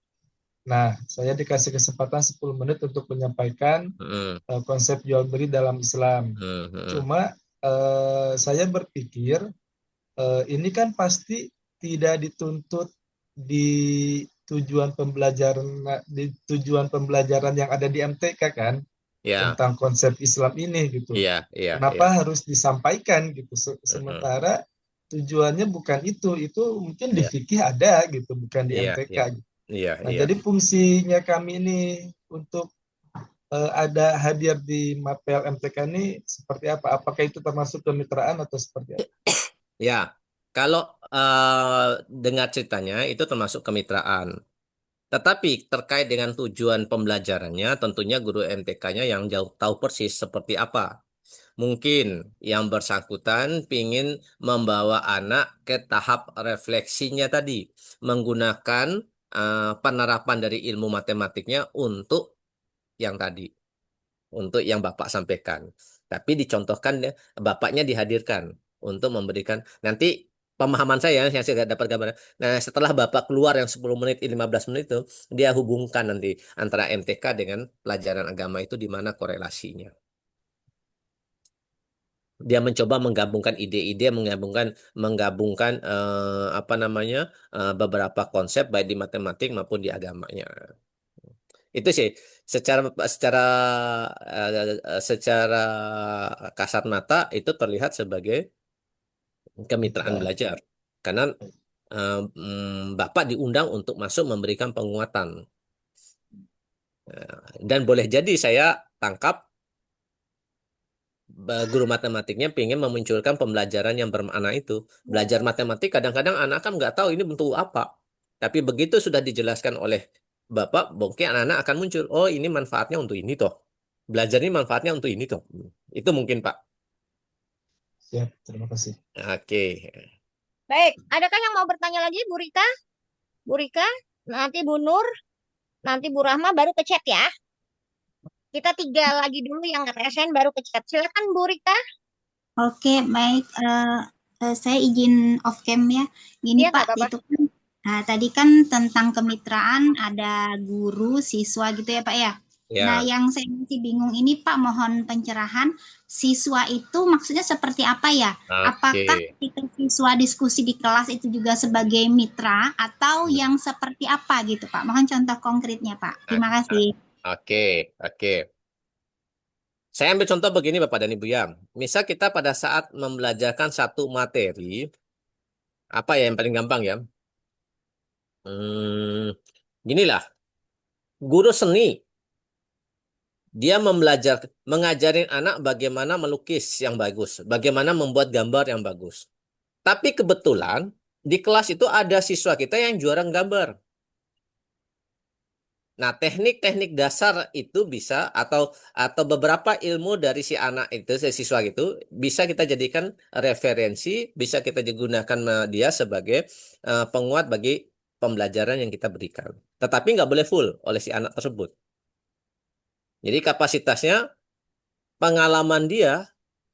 Nah, saya dikasih kesempatan 10 menit untuk menyampaikan konsep jual beli dalam Islam. Cuma saya berpikir ini kan pasti tidak dituntut di tujuan pembelajaran yang ada di MTK kan, Ya. tentang konsep Islam ini gitu. Iya, iya, Kenapa iya. harus disampaikan gitu? Sementara tujuannya bukan itu mungkin di Iya. fikih ada gitu, bukan di Iya, MTK iya. gitu. Iya, Nah, iya. jadi fungsinya kami ini untuk ada hadir di Mapel MTK ini seperti apa? Apakah itu termasuk kemitraan atau seperti apa? Ya, kalau dengar ceritanya itu termasuk kemitraan. Tetapi terkait dengan tujuan pembelajarannya, tentunya guru MTK-nya yang jauh tahu persis seperti apa. Mungkin yang bersangkutan ingin membawa anak ke tahap refleksinya tadi, menggunakan penerapan dari ilmu matematiknya untuk yang tadi, untuk yang Bapak sampaikan. Tapi dicontohkan Bapaknya dihadirkan untuk memberikan nanti pemahaman saya yang saya dapat gambaran. Nah, setelah Bapak keluar yang 10 menit, 15 menit itu, dia hubungkan nanti antara MTK dengan pelajaran agama itu di mana korelasinya. Dia mencoba menggabungkan ide-ide, menggabungkan beberapa konsep baik di matematik maupun di agamanya. Itu sih secara kasat mata itu terlihat sebagai kemitraan belajar. Karena Bapak diundang untuk masuk memberikan penguatan. Dan boleh jadi saya tangkap guru matematiknya ingin memunculkan pembelajaran yang bermakna itu. Belajar matematik kadang-kadang anak kan nggak tahu ini bentuk apa. Tapi begitu sudah dijelaskan oleh Bapak, mungkin anak-anak akan muncul. Oh, ini manfaatnya untuk ini toh. Belajar ini manfaatnya untuk ini toh. Itu mungkin, Pak. Siap, terima kasih. Oke. Baik, adakah yang mau bertanya lagi, Bu Rika? Bu Rika, nanti Bu Nur, nanti Bu Rahma baru ke chat ya. Kita 3 lagi dulu yang resen baru ke chat. Silakan Bu Rika. Oke, baik. Saya izin off cam ya. Gini Iya, nggak Pak, apa-apa. itu kan tadi kan tentang kemitraan ada guru, siswa gitu ya Pak ya. Ya. Nah, yang saya masih bingung ini Pak, mohon pencerahan. Siswa itu maksudnya seperti apa ya? Apakah ketika siswa diskusi di kelas itu juga sebagai mitra atau yang seperti apa gitu Pak? Mohon contoh konkretnya Pak. Terima kasih. Oke. Saya ambil contoh begini Bapak dan Ibu ya. Misal kita pada saat membelajarkan satu materi, apa ya yang paling gampang ya? Ginilah, guru seni. Dia mengajarin anak bagaimana melukis yang bagus, bagaimana membuat gambar yang bagus. Tapi kebetulan di kelas itu ada siswa kita yang juara gambar. Nah, teknik-teknik dasar itu bisa atau beberapa ilmu dari si anak itu, si siswa itu bisa kita jadikan referensi, bisa kita gunakan dia sebagai penguat bagi pembelajaran yang kita berikan. Tetapi nggak boleh full oleh si anak tersebut. Jadi kapasitasnya, pengalaman dia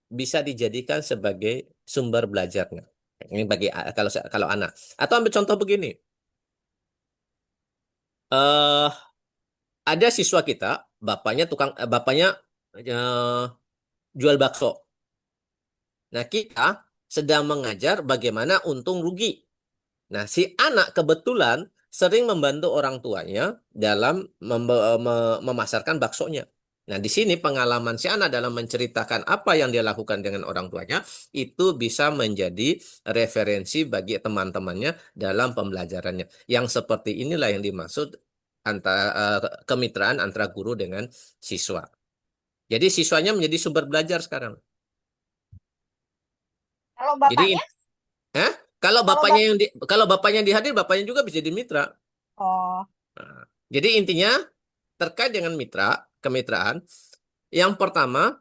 bisa dijadikan sebagai sumber belajarnya. Ini bagi kalau anak. Atau ambil contoh begini. Ada siswa kita, bapaknya jual bakso. Nah, kita sedang mengajar bagaimana untung rugi. Nah, si anak kebetulan sering membantu orang tuanya dalam memasarkan baksonya. Nah, di sini pengalaman si anak dalam menceritakan apa yang dia lakukan dengan orang tuanya, itu bisa menjadi referensi bagi teman-temannya dalam pembelajarannya. Yang seperti inilah yang dimaksud kemitraan antara guru dengan siswa. Jadi siswanya menjadi sumber belajar sekarang. Kalau bapaknya? Jadi, Kalau Kalau kalau bapaknya dihadir, bapaknya juga bisa jadi mitra. oh, Nah, jadi intinya terkait dengan kemitraan, yang pertama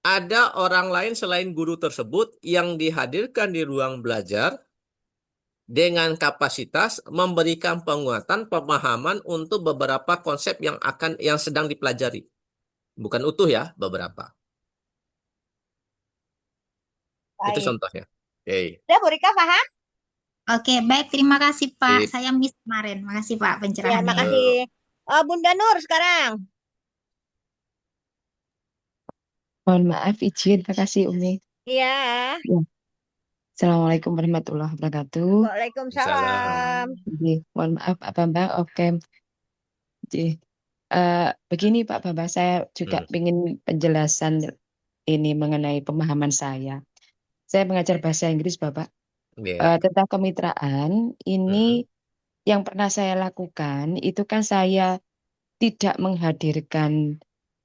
ada orang lain selain guru tersebut yang dihadirkan di ruang belajar dengan kapasitas memberikan penguatan pemahaman untuk beberapa konsep yang sedang dipelajari. Bukan utuh ya, beberapa. Itu baik. contohnya. Oke. Udah, Bu Rika paham? Oke, baik. Terima kasih, Pak. Sip. Saya miss kemarin. Makasih, Pak, Ya, pencerahannya. makasih. Bunda Nur sekarang. Mohon maaf, izin. Terima kasih, Umi. Iya. Ya. Assalamualaikum warahmatullahi wabarakatuh. Waalaikumsalam. Mohon maaf, Pak Bambang. Oke. Begini, Pak Bambang, saya juga ingin penjelasan ini mengenai pemahaman saya. Saya mengajar bahasa Inggris, Bapak. Tentang kemitraan, ini yang pernah saya lakukan, itu kan saya tidak menghadirkan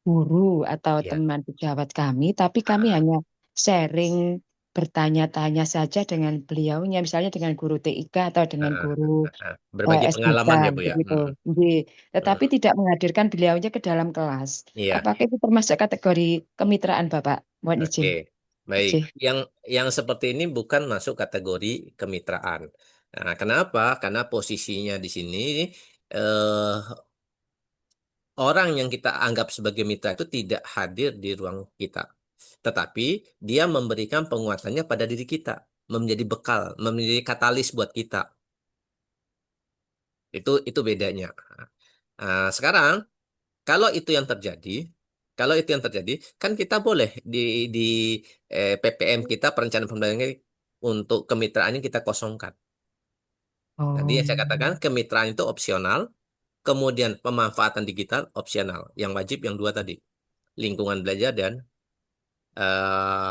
guru atau teman pejabat kami, tapi kami hanya sharing, bertanya-tanya saja dengan beliaunya, misalnya dengan guru TIK atau dengan guru Berbagi SBK, pengalaman ya, Bu ya. begitu. Tetapi tidak menghadirkan beliaunya ke dalam kelas. Iya. Apakah itu termasuk kategori kemitraan, Bapak? Mohon izin. Oke, baik. Yang seperti ini bukan masuk kategori kemitraan. Nah, kenapa? Karena posisinya di sini orang yang kita anggap sebagai mitra itu tidak hadir di ruang kita, tetapi dia memberikan penguatannya pada diri kita, menjadi bekal, menjadi katalis buat kita. Itu bedanya. Nah, sekarang kalau itu yang terjadi, kan kita boleh di PPM kita, perencanaan pembelajaran untuk kemitraannya kita kosongkan. Tadi yang saya katakan kemitraan itu opsional, kemudian pemanfaatan digital opsional. Yang wajib yang dua tadi, lingkungan belajar dan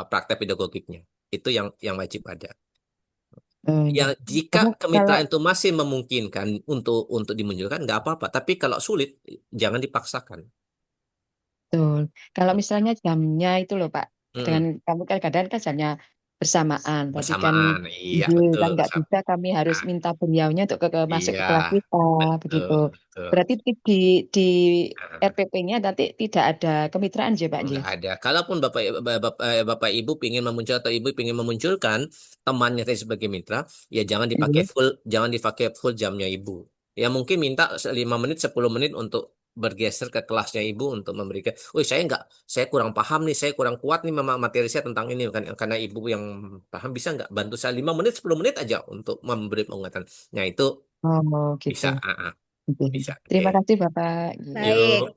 praktek pedagogiknya. Itu yang wajib ada. Yang jika kemitraan itu masih memungkinkan untuk dimunculkan, nggak apa-apa. Tapi kalau sulit, jangan dipaksakan. Betul. Kalau misalnya jamnya itu loh, Pak, dengan kamu kan kadang kan jamnya bersamaan. Tadi kan Iya betul. kan nggak bisa kami harus minta beliaunya untuk masuk ke kelas kita, begitu. Betul. Berarti di RPP-nya nanti tidak ada kemitraan ya, Pak? Nggak ada. Kalaupun Bapak Ibu ingin memunculkan atau Ibu ingin memunculkan temannya sebagai mitra, ya jangan dipakai full jamnya Ibu. Ya mungkin minta 5 menit 10 menit untuk bergeser ke kelasnya Ibu untuk memberikan, saya kurang paham nih, saya kurang kuat nih materi saya tentang ini, karena Ibu yang paham, bisa nggak bantu saya 5 menit 10 menit aja untuk memberi penguatan. Nah itu gitu. bisa. Bisa. Terima kasih Bapak. Baik.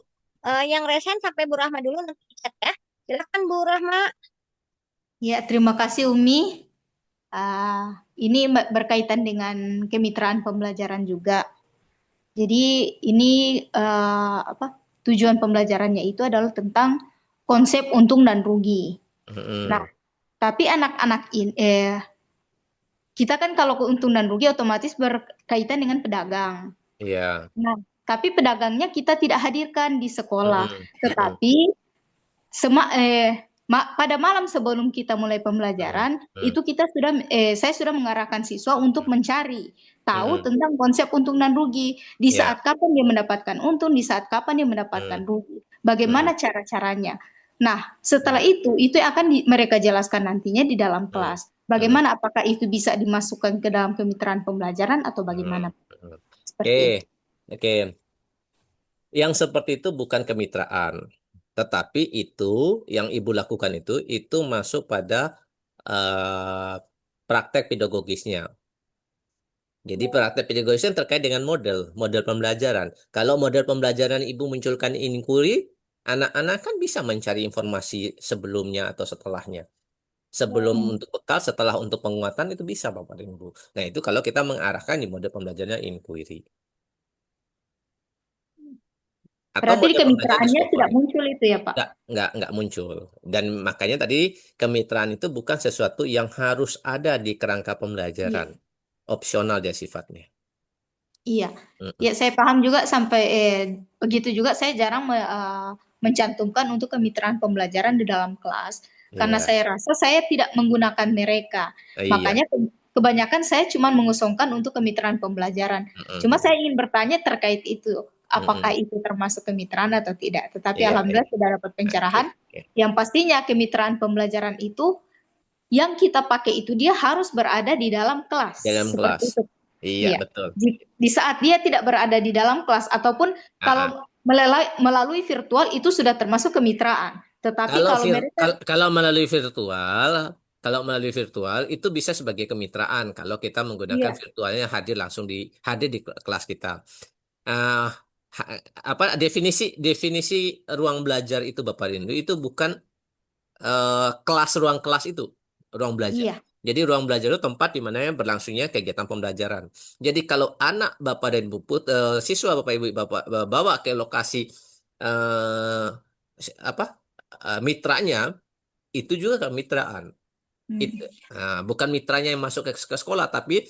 Yang resen sampai Bu Rahma dulu, nanti chat ya. Silakan Bu Rahma. Ya, terima kasih Umi. Ini berkaitan dengan kemitraan pembelajaran juga. Jadi ini tujuan pembelajarannya itu adalah tentang konsep untung dan rugi. Nah, tapi anak-anak ini kita kan kalau untung dan rugi otomatis berkaitan dengan pedagang. Iya. Nah, tapi pedagangnya kita tidak hadirkan di sekolah, tetapi pada malam sebelum kita mulai pembelajaran itu saya sudah mengarahkan siswa untuk mencari tahu tentang konsep untung dan rugi, di saat kapan dia mendapatkan untung, di saat kapan dia mendapatkan rugi, bagaimana cara-caranya. Nah, setelah itu akan mereka jelaskan nantinya di dalam kelas. Bagaimana, apakah itu bisa dimasukkan ke dalam kemitraan pembelajaran atau bagaimana? Oke. Yang seperti itu bukan kemitraan, tetapi itu yang Ibu lakukan itu masuk pada praktek pedagogisnya. Jadi praktek pedagogisnya terkait dengan model pembelajaran. Kalau model pembelajaran Ibu munculkan inquiry, anak-anak kan bisa mencari informasi sebelumnya atau setelahnya. Sebelum untuk bekal, setelah untuk penguatan, itu bisa Bapak dan Ibu. Nah itu kalau kita mengarahkan di model pembelajarannya inquiry. Berarti kemitraannya tidak muncul itu ya Pak? Nggak muncul. Dan makanya tadi kemitraan itu bukan sesuatu yang harus ada di kerangka pembelajaran. Opsional dia sifatnya. Iya. Ya saya paham juga sampai begitu juga saya jarang mencantumkan untuk kemitraan pembelajaran di dalam kelas. Karena saya rasa saya tidak menggunakan mereka. Makanya kebanyakan saya cuma mengusungkan untuk kemitraan pembelajaran. Cuma saya ingin bertanya terkait itu, apakah itu termasuk kemitraan atau tidak. Tetapi alhamdulillah sudah dapat pencerahan. Yang pastinya kemitraan pembelajaran itu yang kita pakai itu dia harus berada di dalam kelas. Dalam kelas. Itu. Iya, betul. Di saat dia tidak berada di dalam kelas ataupun kalau melalui virtual itu sudah termasuk kemitraan. Tetapi kalau melalui virtual itu bisa sebagai kemitraan kalau kita menggunakan virtualnya langsung hadir di kelas kita. Definisi ruang belajar itu Bapak Rindu itu bukan ruang kelas itu, ruang belajar. Jadi ruang belajar itu tempat di mana berlangsungnya kegiatan pembelajaran. Jadi kalau anak Bapak dan Ibu siswa Bapak Ibu bawa ke lokasi mitranya, itu juga kemitraan. Bukan mitranya yang masuk ke sekolah, tapi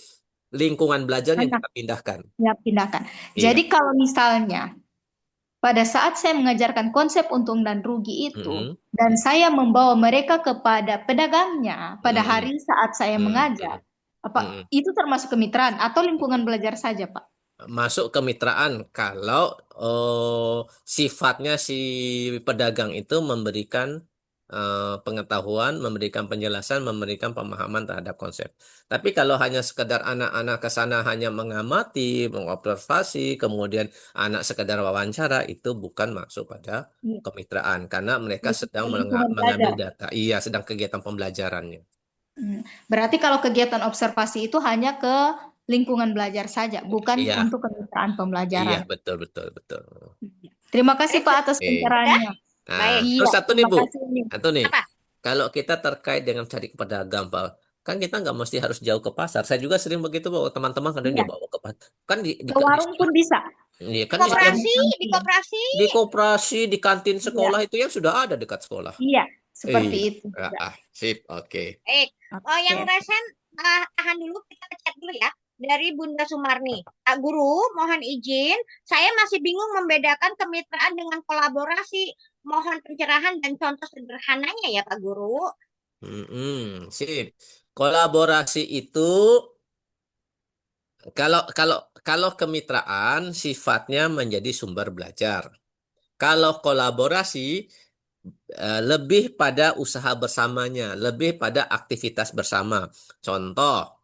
lingkungan belajarnya yang kita pindahkan. Ya, pindahkan. Jadi kalau misalnya pada saat saya mengajarkan konsep untung dan rugi itu, dan saya membawa mereka kepada pedagangnya pada hari saat saya mengajar, itu termasuk kemitraan atau lingkungan belajar saja, Pak? Masuk kemitraan kalau sifatnya si pedagang itu memberikan pengetahuan, memberikan penjelasan, memberikan pemahaman terhadap konsep. Tapi kalau hanya sekedar anak-anak ke sana hanya mengamati, mengobservasi, kemudian anak sekedar wawancara, itu bukan masuk pada kemitraan karena mereka sedang mengambil data. Iya, sedang kegiatan pembelajarannya. Berarti kalau kegiatan observasi itu hanya ke lingkungan belajar saja, bukan untuk kemitraan pembelajaran. Iya, betul. Terima kasih Pak atas pencerahannya. Nah, terus satu nih Bu, kalau kita terkait dengan cari pedagang Pak, kan kita nggak mesti harus jauh ke pasar. Saya juga sering begitu bawa teman-teman kadang dia bawa ke pasar. Kan di warung pun bisa. Iya, kan di koperasi, di kantin sekolah itu yang sudah ada dekat sekolah. Iya, seperti itu. Sip, oke. Yang resen tahan dulu, kita chat dulu ya. Dari Bunda Sumarni, Pak Guru, mohon izin, saya masih bingung membedakan kemitraan dengan kolaborasi. Mohon pencerahan dan contoh sederhananya ya Pak Guru. Sip. Kolaborasi itu kalau kemitraan sifatnya menjadi sumber belajar. Kalau kolaborasi lebih pada usaha bersamanya, lebih pada aktivitas bersama. Contoh.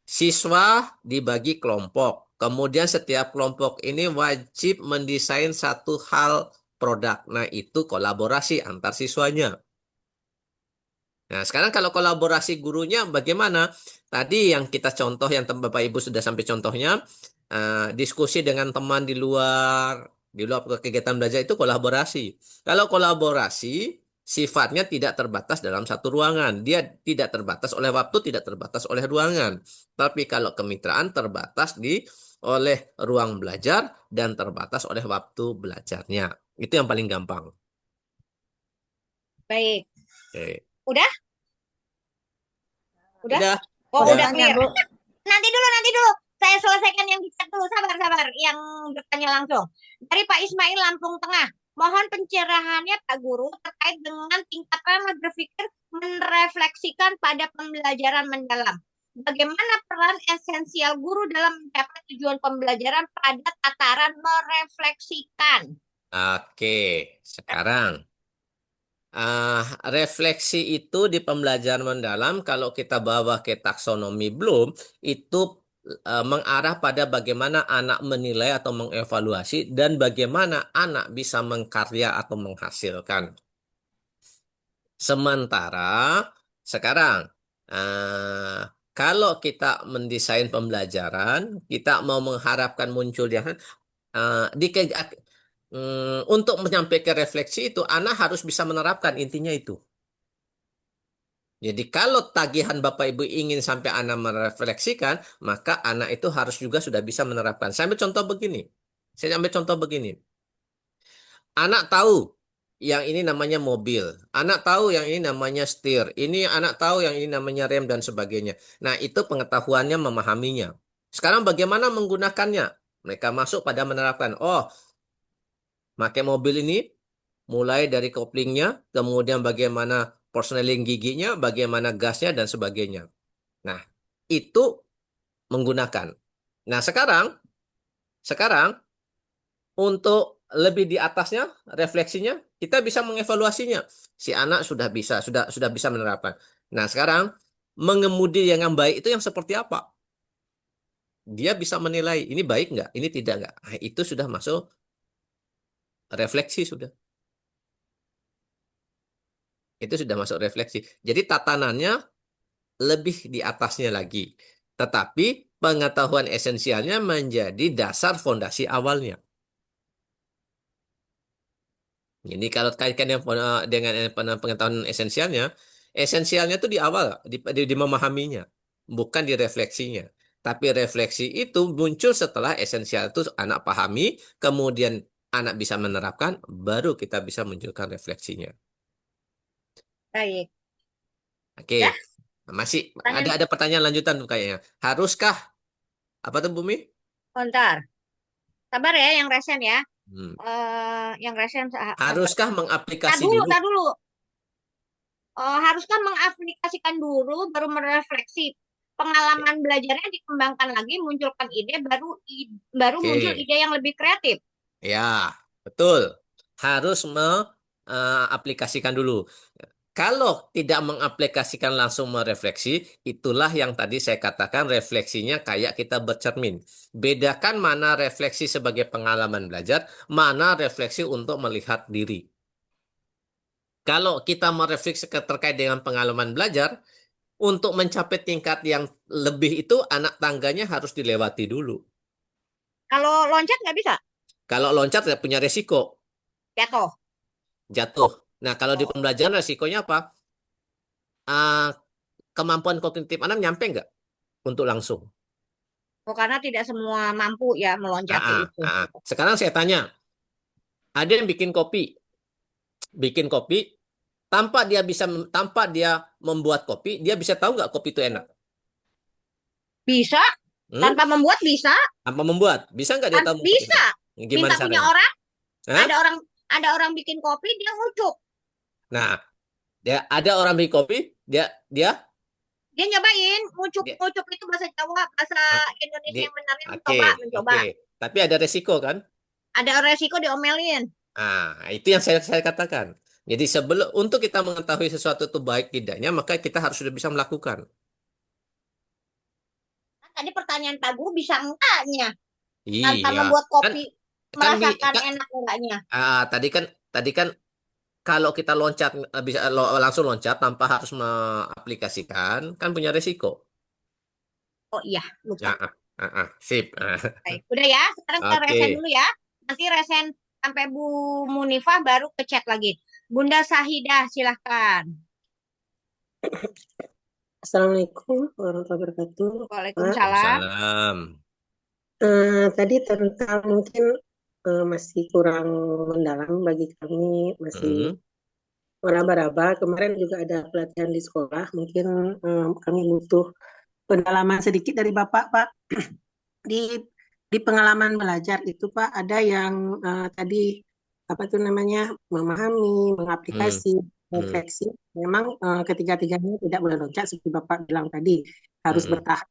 Siswa dibagi kelompok. Kemudian setiap kelompok ini wajib mendesain satu hal produk. Nah, itu kolaborasi antar siswanya. Nah, sekarang kalau kolaborasi gurunya bagaimana? Tadi yang kita contoh, yang Bapak Ibu sudah sampai contohnya, diskusi dengan teman di luar kegiatan belajar itu kolaborasi. Kalau kolaborasi, sifatnya tidak terbatas dalam satu ruangan. Dia tidak terbatas oleh waktu, tidak terbatas oleh ruangan. Tapi kalau kemitraan terbatas oleh ruang belajar dan terbatas oleh waktu belajarnya. Itu yang paling gampang. Baik. Oke. Udah? Oh, udah clear. Nanti dulu. Saya selesaikan yang di chat dulu. Sabar. Yang bertanya langsung. Dari Pak Ismail Lampung Tengah. Mohon pencerahannya Pak Guru terkait dengan tingkat ramah berpikir merefleksikan pada pembelajaran mendalam. Bagaimana peran esensial guru dalam mencapai tujuan pembelajaran pada tataran merefleksikan? Oke, sekarang refleksi itu di pembelajaran mendalam kalau kita bawa ke taksonomi Bloom itu mengarah pada bagaimana anak menilai atau mengevaluasi dan bagaimana anak bisa mengkarya atau menghasilkan. Sementara sekarang kalau kita mendesain pembelajaran, kita mau mengharapkan munculnya untuk menyampaikan refleksi itu, anak harus bisa menerapkan, intinya itu. Jadi kalau tagihan Bapak Ibu ingin sampai anak merefleksikan, maka anak itu harus juga sudah bisa menerapkan. Saya ambil contoh begini. Anak tahu yang ini namanya mobil. Anak tahu yang ini namanya setir. Ini anak tahu yang ini namanya rem dan sebagainya. Nah, itu pengetahuannya, memahaminya. Sekarang bagaimana menggunakannya? Mereka masuk pada menerapkan. Oh, pakai mobil ini mulai dari koplingnya, kemudian bagaimana persneling giginya, bagaimana gasnya dan sebagainya. Nah, itu menggunakan. Nah, sekarang untuk lebih di atasnya, refleksinya, kita bisa mengevaluasinya. Si anak sudah bisa menerapkan. Nah, sekarang mengemudi yang baik itu yang seperti apa? Dia bisa menilai ini baik nggak, ini tidak nggak. Nah, itu sudah masuk refleksi sudah. Itu sudah masuk refleksi. Jadi tatanannya lebih di atasnya lagi. Tetapi pengetahuan esensialnya menjadi dasar fondasi awalnya. Ini kalau kaitkan dengan pengetahuan esensialnya itu di awal, di memahaminya, bukan di refleksinya. Tapi refleksi itu muncul setelah esensial itu anak pahami, kemudian anak bisa menerapkan, baru kita bisa munculkan refleksinya. Baik. Oke, Ya, masih pertanyaan ada pertanyaan lanjutan tuh kayaknya. Haruskah apa tuh Bumi? bentar. Sabar ya yang resen ya. Hmm. Yang resen sabar. Haruskah Tak mengaplikasi dulu, dulu? tak dulu. Haruskah mengaplikasikan dulu baru merefleksi. Pengalaman belajarnya dikembangkan lagi, munculkan ide, baru Oke. muncul ide yang lebih kreatif. Ya, betul. Harus mengaplikasikan dulu. Kalau tidak mengaplikasikan langsung merefleksi, itulah yang tadi saya katakan refleksinya kayak kita bercermin. Bedakan mana refleksi sebagai pengalaman belajar, mana refleksi untuk melihat diri. Kalau kita merefleksi terkait dengan pengalaman belajar, untuk mencapai tingkat yang lebih itu anak tangganya harus dilewati dulu. Kalau loncat nggak bisa? Kalau loncat tidak punya resiko. Jatuh. Nah, kalau di pembelajaran resikonya apa? Kemampuan kognitif anak nyampe nggak untuk langsung? Karena tidak semua mampu ya meloncati itu. Sekarang saya tanya, ada yang bikin kopi, tanpa dia membuat kopi, dia bisa tahu nggak kopi itu enak? Bisa. Tanpa membuat bisa. Tanpa membuat, bisa nggak dia tahu? Bisa. Gimana Minta punya caranya? orang. Ada orang bikin kopi, dia ngucuk. Nah, ada orang bikin kopi, dia nyobain ngucuk itu bahasa Jawa, bahasa Indonesia yang benarnya mencoba. Tapi ada resiko kan? Ada resiko diomelin. Nah, itu yang saya katakan. Jadi untuk kita mengetahui sesuatu itu baik tidaknya, maka kita harus sudah bisa melakukan. Tadi pertanyaan Pak Guru bisa enggaknya? Iya. Tanpa membuat kopi merasakan enak enggaknya? Tadi kan kalau kita loncat bisa langsung loncat tanpa harus mengaplikasikan, kan punya resiko. Oh iya, lupa. Sip. Baik, udah ya. Sekarang kita resen dulu ya. Nanti resen sampai Bu Munifah baru ke chat lagi. Bunda Sahidah, silahkan. Assalamualaikum warahmatullahi wabarakatuh. Waalaikumsalam. Tadi tentang mungkin masih kurang mendalam bagi kami, masih meraba-raba. Kemarin juga ada pelatihan di sekolah, mungkin kami butuh pendalaman sedikit dari Bapak, Pak. Di pengalaman belajar itu, Pak, ada yang tadi apa tuh namanya memahami, mengaplikasi, refleksi. Memang ketiga-tiganya tidak boleh loncat seperti Bapak bilang tadi, harus bertahap.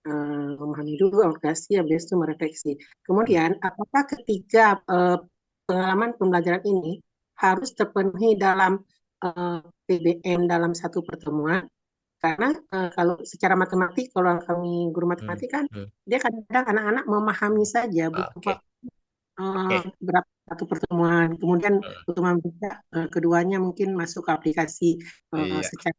Memahami dulu, aplikasi, habis itu merefleksi. Kemudian, apakah ketiga pengalaman pembelajaran ini harus terpenuhi dalam PBM dalam satu pertemuan? Karena kalau secara matematik, kalau kami guru matematik kan, dia kadang-kadang anak-anak memahami saja, butuh berapa satu pertemuan. Kemudian pertemuan keduanya mungkin masuk ke aplikasi secara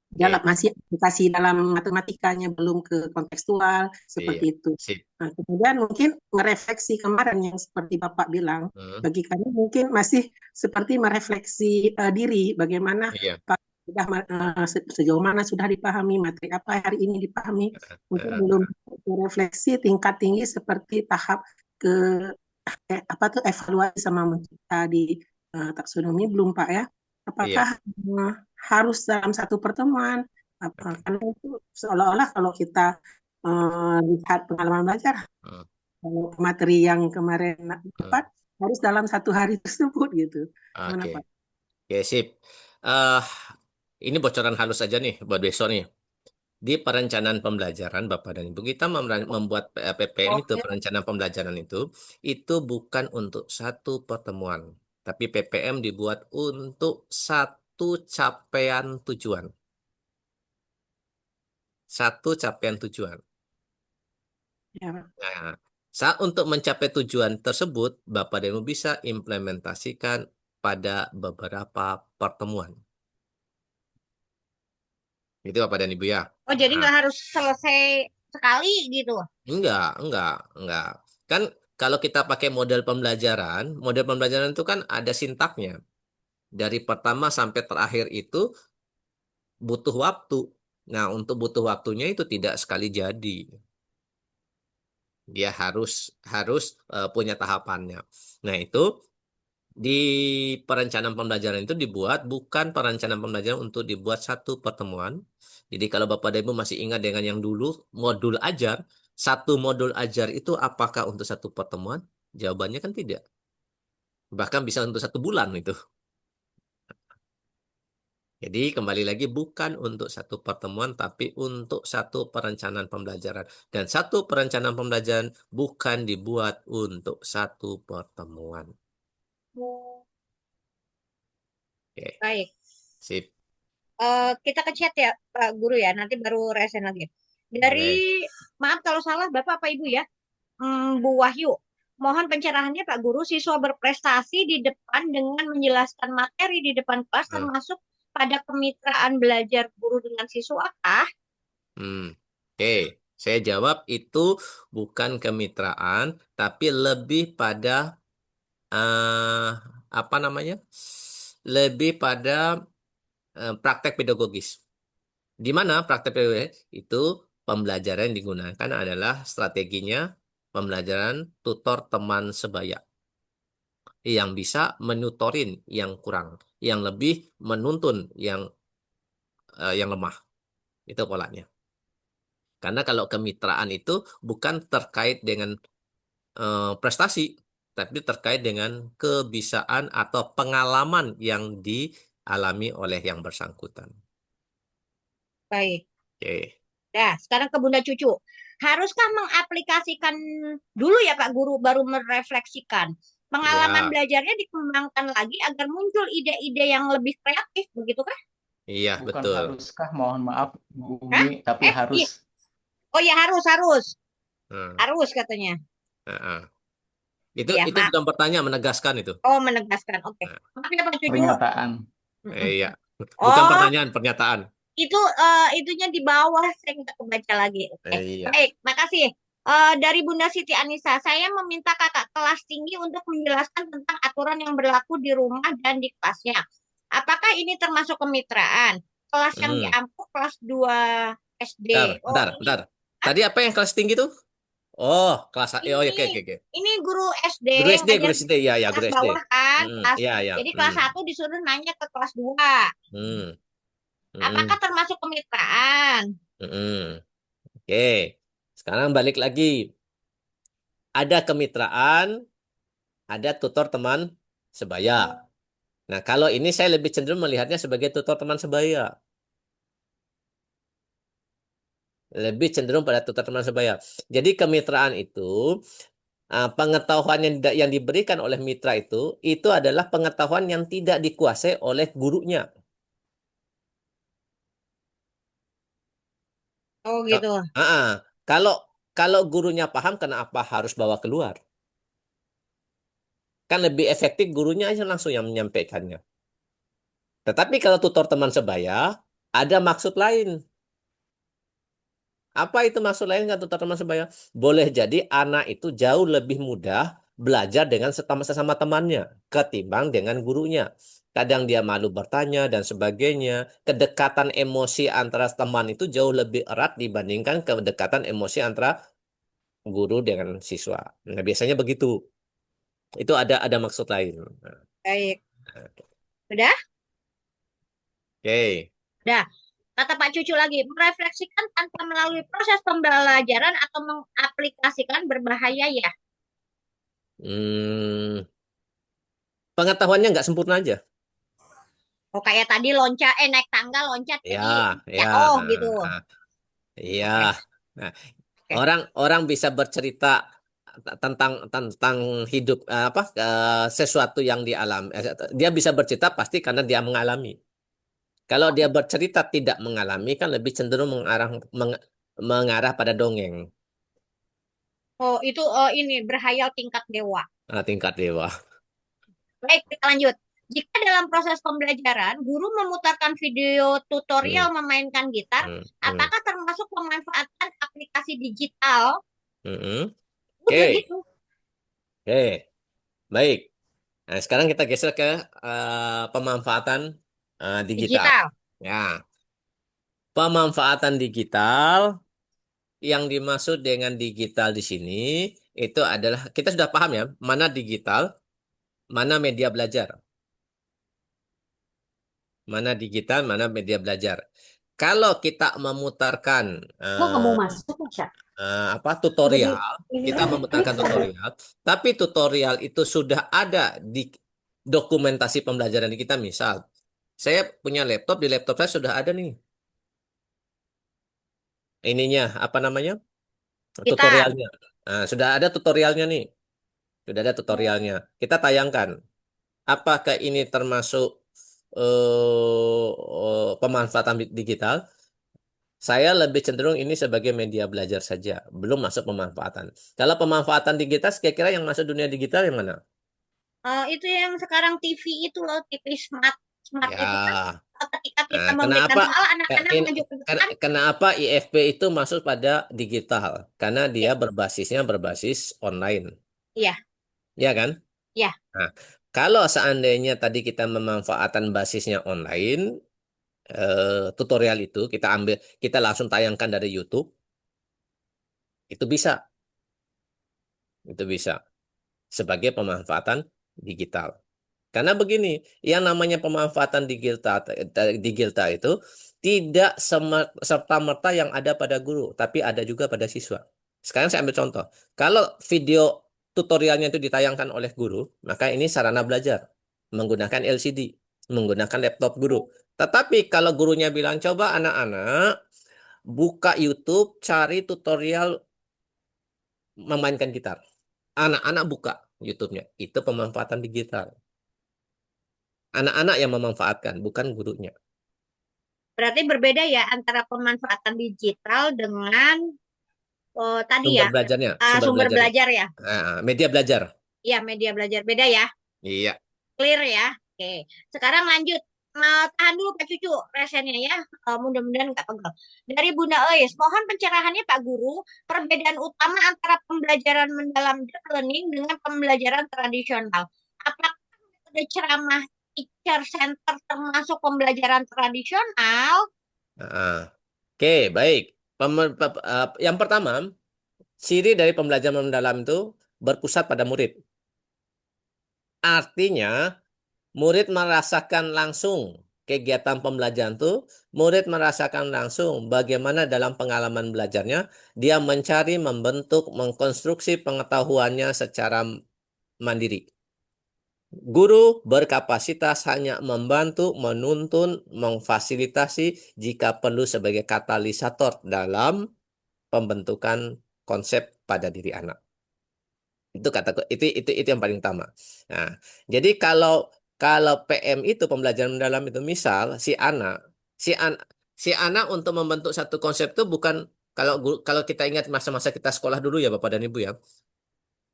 dalam masih aplikasi dalam matematikanya, belum ke kontekstual seperti itu. Nah, kemudian mungkin merefleksi kemarin yang seperti Bapak bilang, bagi kami mungkin masih seperti merefleksi diri, bagaimana sudah sejauh mana sudah dipahami, materi apa hari ini dipahami, mungkin belum merefleksi tingkat tinggi seperti tahap ke evaluasi sama kita di taksonomi belum, Pak ya. Apakah harus dalam satu pertemuan? Karena itu seolah-olah kalau kita lihat pengalaman belajar, materi yang kemarin dapat harus dalam satu hari tersebut gitu. Gimana, Pak? Oke, sip. Ini bocoran halus aja nih buat besok nih. Di perencanaan pembelajaran, Bapak dan Ibu, kita membuat PPM itu, perencanaan pembelajaran itu bukan untuk satu pertemuan, tapi PPM dibuat untuk satu capaian tujuan. Satu capaian tujuan. Ya. Nah, saat untuk mencapai tujuan tersebut, Bapak dan Ibu bisa implementasikan pada beberapa pertemuan. Itu Bapak dan Ibu ya. Oh, jadi Nah, nggak harus selesai sekali gitu. enggak. Kan kalau kita pakai model pembelajaran itu kan ada sintaknya. Dari pertama sampai terakhir itu butuh waktu. Nah, untuk butuh waktunya itu tidak sekali jadi. Dia harus punya tahapannya. Nah, itu di perencanaan pembelajaran itu dibuat bukan perencanaan pembelajaran untuk dibuat satu pertemuan. Jadi kalau Bapak dan Ibu masih ingat dengan yang dulu modul ajar, satu modul ajar itu apakah untuk satu pertemuan? Jawabannya kan tidak. Bahkan bisa untuk 1 bulan itu. Jadi kembali lagi bukan untuk satu pertemuan tapi untuk satu perencanaan pembelajaran. Dan satu perencanaan pembelajaran bukan dibuat untuk satu pertemuan. Oke, Baik. sip. Kita ke chat ya Pak Guru ya, nanti baru resen lagi. Dari, maaf kalau salah Bapak apa Ibu ya, Bu Wahyu. Mohon pencerahannya Pak Guru, siswa berprestasi di depan dengan menjelaskan materi di depan kelas termasuk pada kemitraan belajar guru dengan siswa kah? Oke, saya jawab itu bukan kemitraan, tapi lebih pada apa namanya? Lebih pada praktek pedagogis. Di mana praktek pedagogis itu pembelajaran yang digunakan adalah strateginya pembelajaran tutor teman sebaya yang bisa menutorin yang kurang, yang lebih menuntun yang lemah. Itu polanya. Karena kalau kemitraan itu bukan terkait dengan prestasi, tapi terkait dengan kebisaan atau pengalaman yang dialami oleh yang bersangkutan. Baik. Oke. Nah, sekarang ke Bunda Cucu. Haruskah mengaplikasikan dulu ya Pak Guru baru merefleksikan? Pengalaman Ya. belajarnya dikembangkan lagi agar muncul ide-ide yang lebih kreatif, begitu kah? Iya, Bukan betul. haruskah, mohon maaf Bu Umi, tapi harus. Oh ya harus. Harus katanya. Itu Ya, itu bukan pertanyaan, menegaskan itu. Oh, menegaskan. Oke. Maaf ya Pak Cucu. Pernyataan. Iya. Bukan pertanyaan, pernyataan. Itu itunya di bawah, saya nggak kebaca lagi. Oke. Iya. Baik, makasih. Dari Bunda Siti Anissa, saya meminta kakak kelas tinggi untuk menjelaskan tentang aturan yang berlaku di rumah dan di kelasnya. Apakah ini termasuk kemitraan? Kelas yang diampu kelas 2 SD. Bentar. Tadi apa yang kelas tinggi tuh? Oh, kelas ini, oke. Ini guru SD. Guru SD, ya, guru SD. Bawah kan, Iya. Jadi kelas 1 disuruh nanya ke kelas 2. Apakah termasuk kemitraan? Oke. Sekarang balik lagi. Ada kemitraan, ada tutor teman sebaya. Nah, kalau ini saya lebih cenderung melihatnya sebagai tutor teman sebaya. Lebih cenderung pada tutor teman sebaya. Jadi kemitraan itu, pengetahuan yang diberikan oleh mitra itu adalah pengetahuan yang tidak dikuasai oleh gurunya. Oh gitu. Kalau gurunya paham, kenapa harus bawa keluar? Kan lebih efektif gurunya aja langsung yang menyampaikannya. Tetapi kalau tutor teman sebaya, ada maksud lain. Apa itu maksud lain kan tutor teman sebaya? Boleh jadi anak itu jauh lebih mudah belajar dengan sesama temannya ketimbang dengan gurunya. Kadang dia malu bertanya dan sebagainya. Kedekatan emosi antara teman itu jauh lebih erat dibandingkan kedekatan emosi antara guru dengan siswa. Nah, biasanya begitu. Itu ada maksud lain. Baik. Udah? Oke. Udah. Kata Pak Cucu lagi, merefleksikan tanpa melalui proses pembelajaran atau mengaplikasikan berbahaya ya? Pengetahuannya nggak sempurna aja. Oh kayak tadi naik tangga loncat ya, jatuh gitu. Iya. Oke. Nah, Oke. orang bisa bercerita tentang hidup sesuatu yang dialami. Dia bisa bercerita pasti karena dia mengalami. Kalau dia bercerita tidak mengalami kan lebih cenderung mengarah pada dongeng. Oh, itu ini berhayal tingkat dewa. Tingkat dewa. Baik, kita lanjut. Jika dalam proses pembelajaran, guru memutarkan video tutorial memainkan gitar, apakah termasuk pemanfaatan aplikasi digital? Oke. Begitu. Oke, baik. Nah, sekarang kita geser ke pemanfaatan digital. Ya, pemanfaatan digital yang dimaksud dengan digital di sini itu adalah kita sudah paham ya, mana digital, mana media belajar. Mana digital, mana media belajar. Kalau kita memutarkan tutorial, kita memutarkan tutorial, tapi tutorial itu sudah ada di dokumentasi pembelajaran kita. Misal, saya punya laptop, di laptop saya sudah ada nih. Ininya, apa namanya? Tutorialnya. Nah, sudah ada tutorialnya nih. Sudah ada tutorialnya. Kita tayangkan. Apakah ini termasuk pemanfaatan digital? Saya lebih cenderung ini sebagai media belajar saja, belum masuk pemanfaatan. Kalau pemanfaatan digital, kira-kira yang masuk dunia digital yang mana? Itu yang sekarang TV itu loh, TV smart Ya. itu kan ketika kita Nah, memberikan soal anak-anak maju ke depan. Kenapa IFP itu masuk pada digital? Karena dia berbasis online. Iya. Iya kan? Iya. Nah, kalau seandainya tadi kita memanfaatkan basisnya online, tutorial itu kita langsung tayangkan dari YouTube, itu bisa sebagai pemanfaatan digital. Karena begini, yang namanya pemanfaatan digital itu tidak serta-merta yang ada pada guru, tapi ada juga pada siswa. Sekarang saya ambil contoh. Kalau video tutorialnya itu ditayangkan oleh guru, maka ini sarana belajar menggunakan LCD, menggunakan laptop guru. Tetapi kalau gurunya bilang, coba anak-anak buka YouTube, cari tutorial memainkan gitar. Anak-anak buka YouTube-nya. Itu pemanfaatan digital. Anak-anak yang memanfaatkan, bukan gurunya. Berarti berbeda ya antara pemanfaatan digital dengan tadi sumber ya belajarnya, sumber belajar ya. Media belajar. Iya, media belajar beda ya. Iya. Clear ya. Oke. Sekarang lanjut. Tahan dulu Pak Cucu resennya ya. Mudah-mudahan nggak pegal. Dari Bunda Eis, mohon pencerahannya Pak Guru, perbedaan utama antara pembelajaran mendalam deep learning dengan pembelajaran tradisional. Apakah metode ceramah teacher center termasuk pembelajaran tradisional? Oke, baik. Yang pertama, ciri dari pembelajaran mendalam itu berpusat pada murid. Artinya, murid merasakan langsung kegiatan pembelajaran itu, murid merasakan langsung bagaimana dalam pengalaman belajarnya, dia mencari, membentuk, mengkonstruksi pengetahuannya secara mandiri. Guru berkapasitas hanya membantu, menuntun, memfasilitasi jika perlu sebagai katalisator dalam pembentukan konsep pada diri anak. Itu yang paling utama. Nah, jadi kalau PM itu pembelajaran mendalam itu misal si anak untuk membentuk satu konsep itu bukan kalau kita ingat masa-masa kita sekolah dulu ya Bapak dan Ibu ya.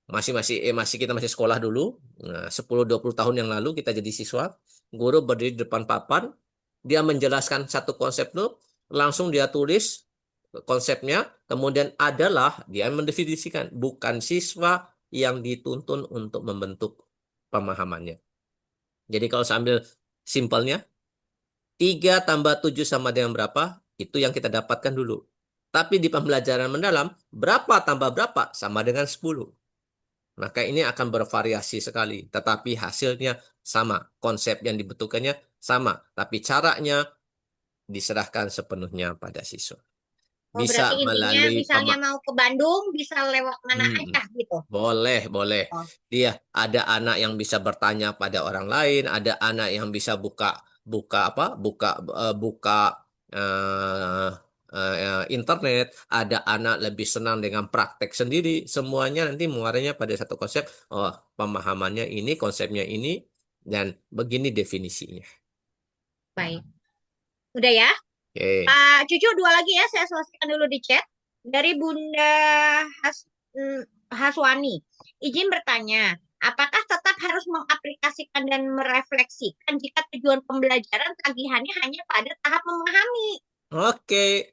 Kita masih sekolah dulu. Nah, 10-20 tahun yang lalu kita jadi siswa, guru berdiri di depan papan, dia menjelaskan satu konsep itu, langsung dia tulis konsepnya, kemudian adalah dia mendefinisikan, bukan siswa yang dituntun untuk membentuk pemahamannya. Jadi kalau sambil simpelnya, 3 tambah 7 sama dengan berapa? Itu yang kita dapatkan dulu. Tapi di pembelajaran mendalam, berapa tambah berapa sama dengan 10. Maka ini akan bervariasi sekali. Tetapi hasilnya sama. Konsep yang dibentukannya sama. Tapi caranya diserahkan sepenuhnya pada siswa. Bisa berarti intinya misalnya mau ke Bandung bisa lewat mana aja gitu. Boleh. Dia ada anak yang bisa bertanya pada orang lain, ada anak yang bisa buka internet, ada anak lebih senang dengan praktek sendiri, semuanya nanti muaranya pada satu konsep, oh pemahamannya ini, konsepnya ini, dan begini definisinya. Baik. Udah ya? Oke. Pak Cucu, dua lagi ya, saya selesaikan dulu di chat. Dari Bunda Haswani, izin bertanya, apakah tetap harus mengaplikasikan dan merefleksikan jika tujuan pembelajaran tagihannya hanya pada tahap memahami? Oke.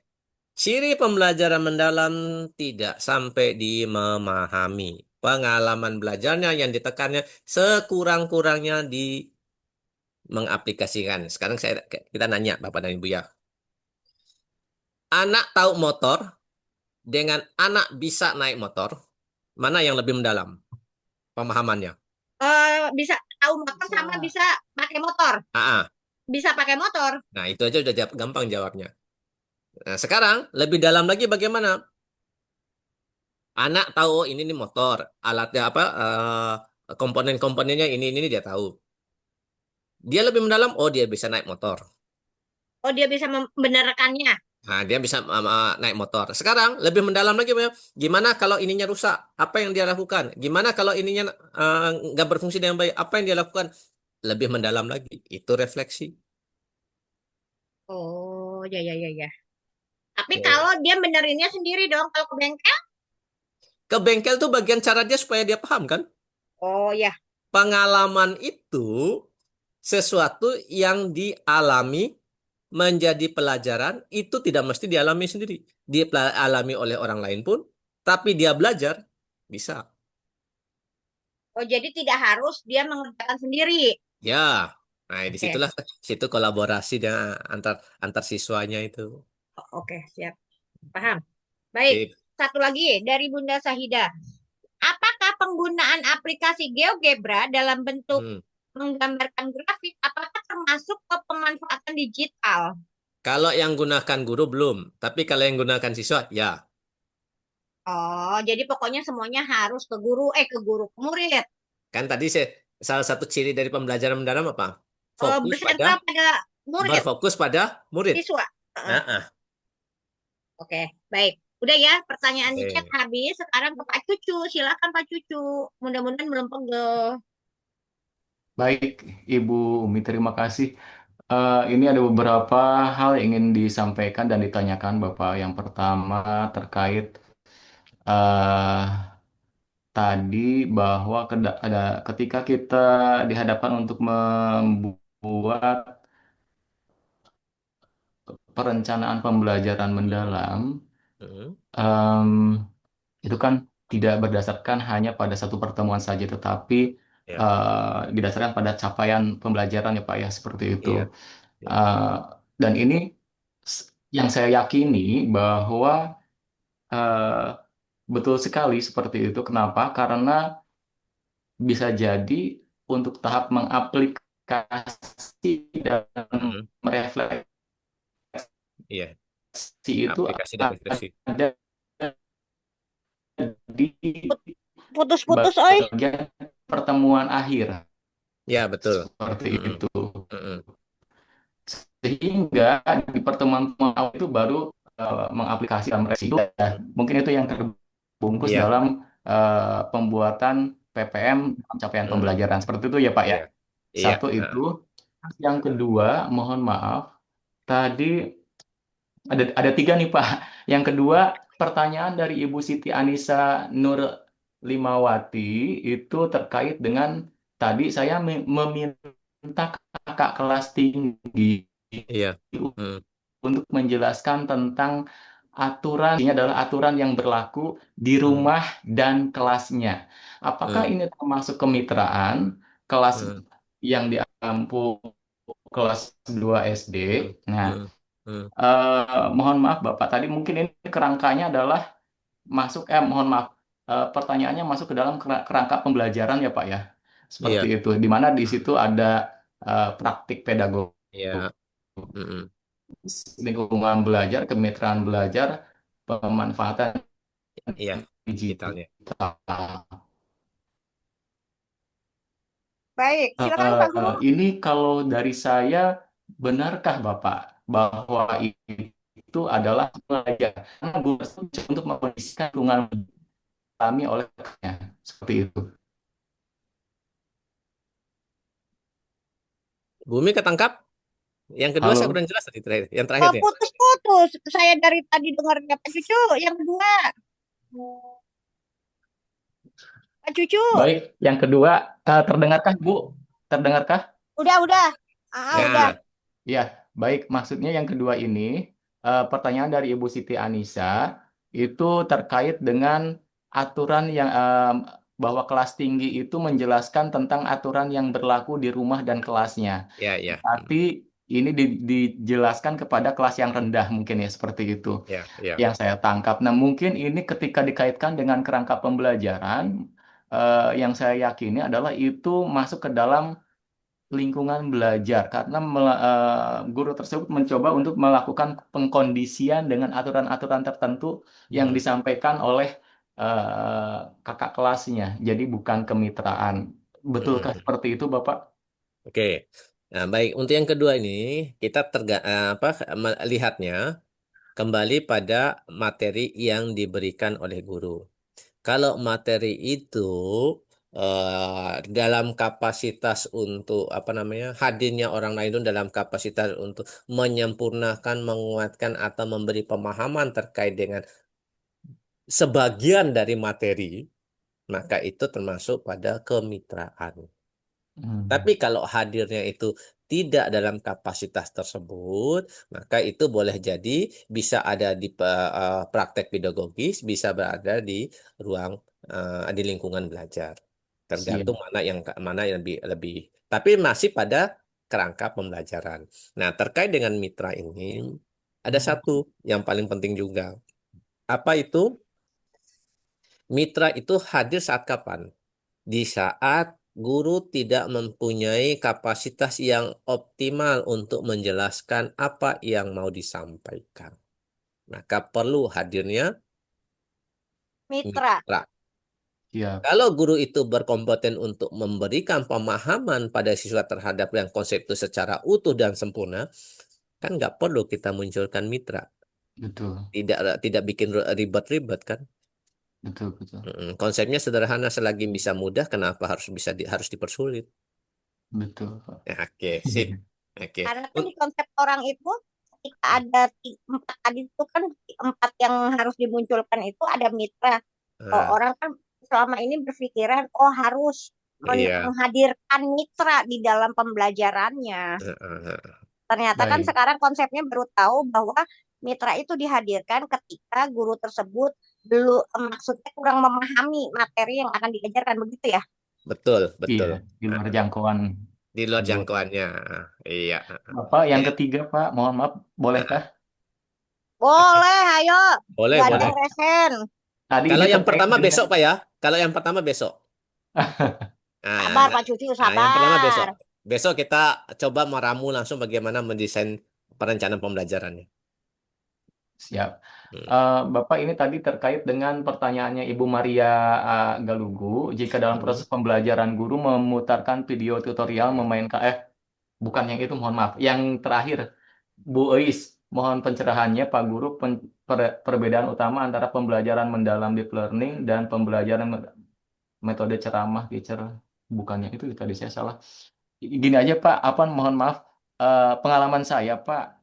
Ciri pembelajaran mendalam tidak sampai di memahami. Pengalaman belajarnya yang ditekannya sekurang-kurangnya di mengaplikasikan. Sekarang kita nanya Bapak dan Ibu ya. Anak tahu motor dengan anak bisa naik motor, mana yang lebih mendalam pemahamannya? Bisa tahu motor sama bisa pakai motor. Bisa pakai motor. Nah, itu aja udah gampang jawabnya. Nah, sekarang lebih dalam lagi bagaimana? Anak tahu ini nih motor, alatnya apa, komponen-komponennya ini dia tahu. Dia lebih mendalam, oh dia bisa naik motor. Oh, dia bisa membenarkannya. Nah, dia bisa naik motor. Sekarang lebih mendalam lagi, gimana kalau ininya rusak? Apa yang dia lakukan? Gimana kalau ininya nggak berfungsi dengan baik? Apa yang dia lakukan? Lebih mendalam lagi. Itu refleksi. Oh, ya. Tapi kalau dia benerinnya sendiri dong, kalau ke bengkel? Ke bengkel tuh bagian cara dia supaya dia paham kan? Oh ya. Pengalaman itu sesuatu yang dialami menjadi pelajaran, itu tidak mesti dialami sendiri. Dialami oleh orang lain pun, tapi dia belajar, bisa. Oh, jadi tidak harus dia mengerjakan sendiri. Ya, nah disitulah situ kolaborasi dengan antar siswanya itu. Oke, siap. Paham. Baik, satu lagi dari Bunda Sahida. Apakah penggunaan aplikasi GeoGebra dalam bentuk menggambarkan grafik, apakah termasuk ke pemanfaatan digital? Kalau yang gunakan guru belum, tapi kalau yang gunakan siswa, ya. Oh, jadi pokoknya semuanya harus ke murid. Kan tadi salah satu ciri dari pembelajaran mendalam apa? Bersentra pada murid. Berfokus pada murid. Siswa. Oke, baik. Udah ya, pertanyaan di chat habis. Sekarang ke Pak Cucu. Silakan Pak Cucu. Mudah-mudahan belum pegel. Baik, Ibu Umi, terima kasih. Ini ada beberapa hal yang ingin disampaikan dan ditanyakan Bapak. Yang pertama terkait tadi bahwa ketika kita dihadapkan untuk membuat perencanaan pembelajaran mendalam, itu kan tidak berdasarkan hanya pada satu pertemuan saja, tetapi didasarkan pada capaian pembelajaran ya Pak ya, seperti itu. Dan ini yang saya yakini bahwa betul sekali seperti itu. Kenapa? Karena bisa jadi untuk tahap mengaplikasi dan merefleksi itu ada di putus-putus bagian pertemuan akhir. Ya, betul. Seperti itu. Sehingga di pertemuan awal itu baru mengaplikasikan itu. Mungkin itu yang terbungkus dalam pembuatan PPM capaian pembelajaran. Seperti itu ya Pak ya. Satu itu. Yang kedua, mohon maaf, tadi ada tiga nih Pak. Yang kedua, pertanyaan dari Ibu Siti Anissa Nur Limawati itu terkait dengan tadi saya meminta kakak kelas tinggi untuk menjelaskan tentang aturan. Ini adalah aturan yang berlaku di rumah dan kelasnya. Apakah ini termasuk kemitraan kelas yang diampu kelas 2 SD? Nah, mohon maaf Bapak, tadi mungkin ini kerangkanya adalah mohon maaf, pertanyaannya masuk ke dalam kerangka pembelajaran ya Pak ya, seperti itu, di mana di situ ada praktik pedagogi, lingkungan belajar, kemitraan belajar, pemanfaatan digital. Baik, silakan Pak Guru. Ini kalau dari saya, benarkah Bapak bahwa itu adalah belajar. Karena guru tersebut untuk mengkondisikan lingkungan kami oleh rekannya. Seperti itu. Bumi ketangkap? Yang kedua saya Halo. kurang jelas tadi terakhir. Yang Oh, terakhirnya. putus-putus. Saya dari tadi dengarnya Pak Cucu. Yang kedua. Pak Cucu. Baik, yang kedua, terdengarkah Bu? Terdengarkah? Udah. Ya. Udah. Ya, baik. Maksudnya yang kedua ini, pertanyaan dari Ibu Siti Anissa itu terkait dengan aturan yang bahwa kelas tinggi itu menjelaskan tentang aturan yang berlaku di rumah dan kelasnya. Ya. Tapi ini dijelaskan kepada kelas yang rendah mungkin ya seperti itu Ya. yang saya tangkap. Nah, mungkin ini ketika dikaitkan dengan kerangka pembelajaran, yang saya yakini adalah itu masuk ke dalam lingkungan belajar karena guru tersebut mencoba untuk melakukan pengkondisian dengan aturan-aturan tertentu yang disampaikan oleh kakak kelasnya. Jadi bukan kemitraan. Betulkah seperti itu, Bapak? Oke. Nah, baik. Untuk yang kedua ini kita melihatnya kembali pada materi yang diberikan oleh guru. Kalau materi itu dalam kapasitas untuk hadirnya orang lain itu dalam kapasitas untuk menyempurnakan, menguatkan atau memberi pemahaman terkait dengan sebagian dari materi, maka itu termasuk pada kemitraan. Tapi kalau hadirnya itu tidak dalam kapasitas tersebut, maka itu boleh jadi bisa ada di praktek pedagogis, bisa berada di ruang di lingkungan belajar. Tergantung mana yang lebih. Tapi masih pada kerangka pembelajaran. Nah, terkait dengan mitra ini ada satu yang paling penting juga. Apa itu? Mitra itu hadir saat kapan? Di saat guru tidak mempunyai kapasitas yang optimal untuk menjelaskan apa yang mau disampaikan. Maka perlu hadirnya Mitra. Kalau guru itu berkompeten untuk memberikan pemahaman pada siswa terhadap yang konsep itu secara utuh dan sempurna, kan nggak perlu kita munculkan mitra. Betul. Tidak bikin ribet-ribet kan? Betul. Konsepnya sederhana, selagi bisa mudah, kenapa harus dipersulit? Betul, Pak. Oke, sip. Oke. Karena kan di konsep orang itu ketika ada 4 tadi itu kan 4 yang harus dimunculkan itu ada mitra. Orang kan selama ini berpikiran harus menghadirkan mitra di dalam pembelajarannya. Ternyata kan sekarang konsepnya baru tahu bahwa mitra itu dihadirkan ketika guru tersebut maksudnya kurang memahami materi yang akan diajarkan, begitu ya? Betul. Iya, di luar jangkauan. Di luar jangkauannya. Iya. Bapak, yang ketiga, Pak, mohon maaf, bolehkah? Boleh, ayo. Boleh. Resen. Kalau yang pertama besok, Pak ya. Kalau yang pertama besok. Sabar, Pak Cucu, sabar. Yang pertama besok. Besok kita coba meramu langsung bagaimana mendesain perencanaan pembelajarannya. Siap. Bapak, ini tadi terkait dengan pertanyaannya Ibu Maria Galugu. Jika dalam proses pembelajaran guru memutarkan video tutorial memainkan, bukan yang itu, mohon maaf. Yang terakhir, Bu Eis, mohon pencerahannya Pak Guru, perbedaan utama antara pembelajaran mendalam deep learning dan pembelajaran metode ceramah teacher. Bukannya itu tadi saya salah. Gini aja Pak, mohon maaf, pengalaman saya Pak,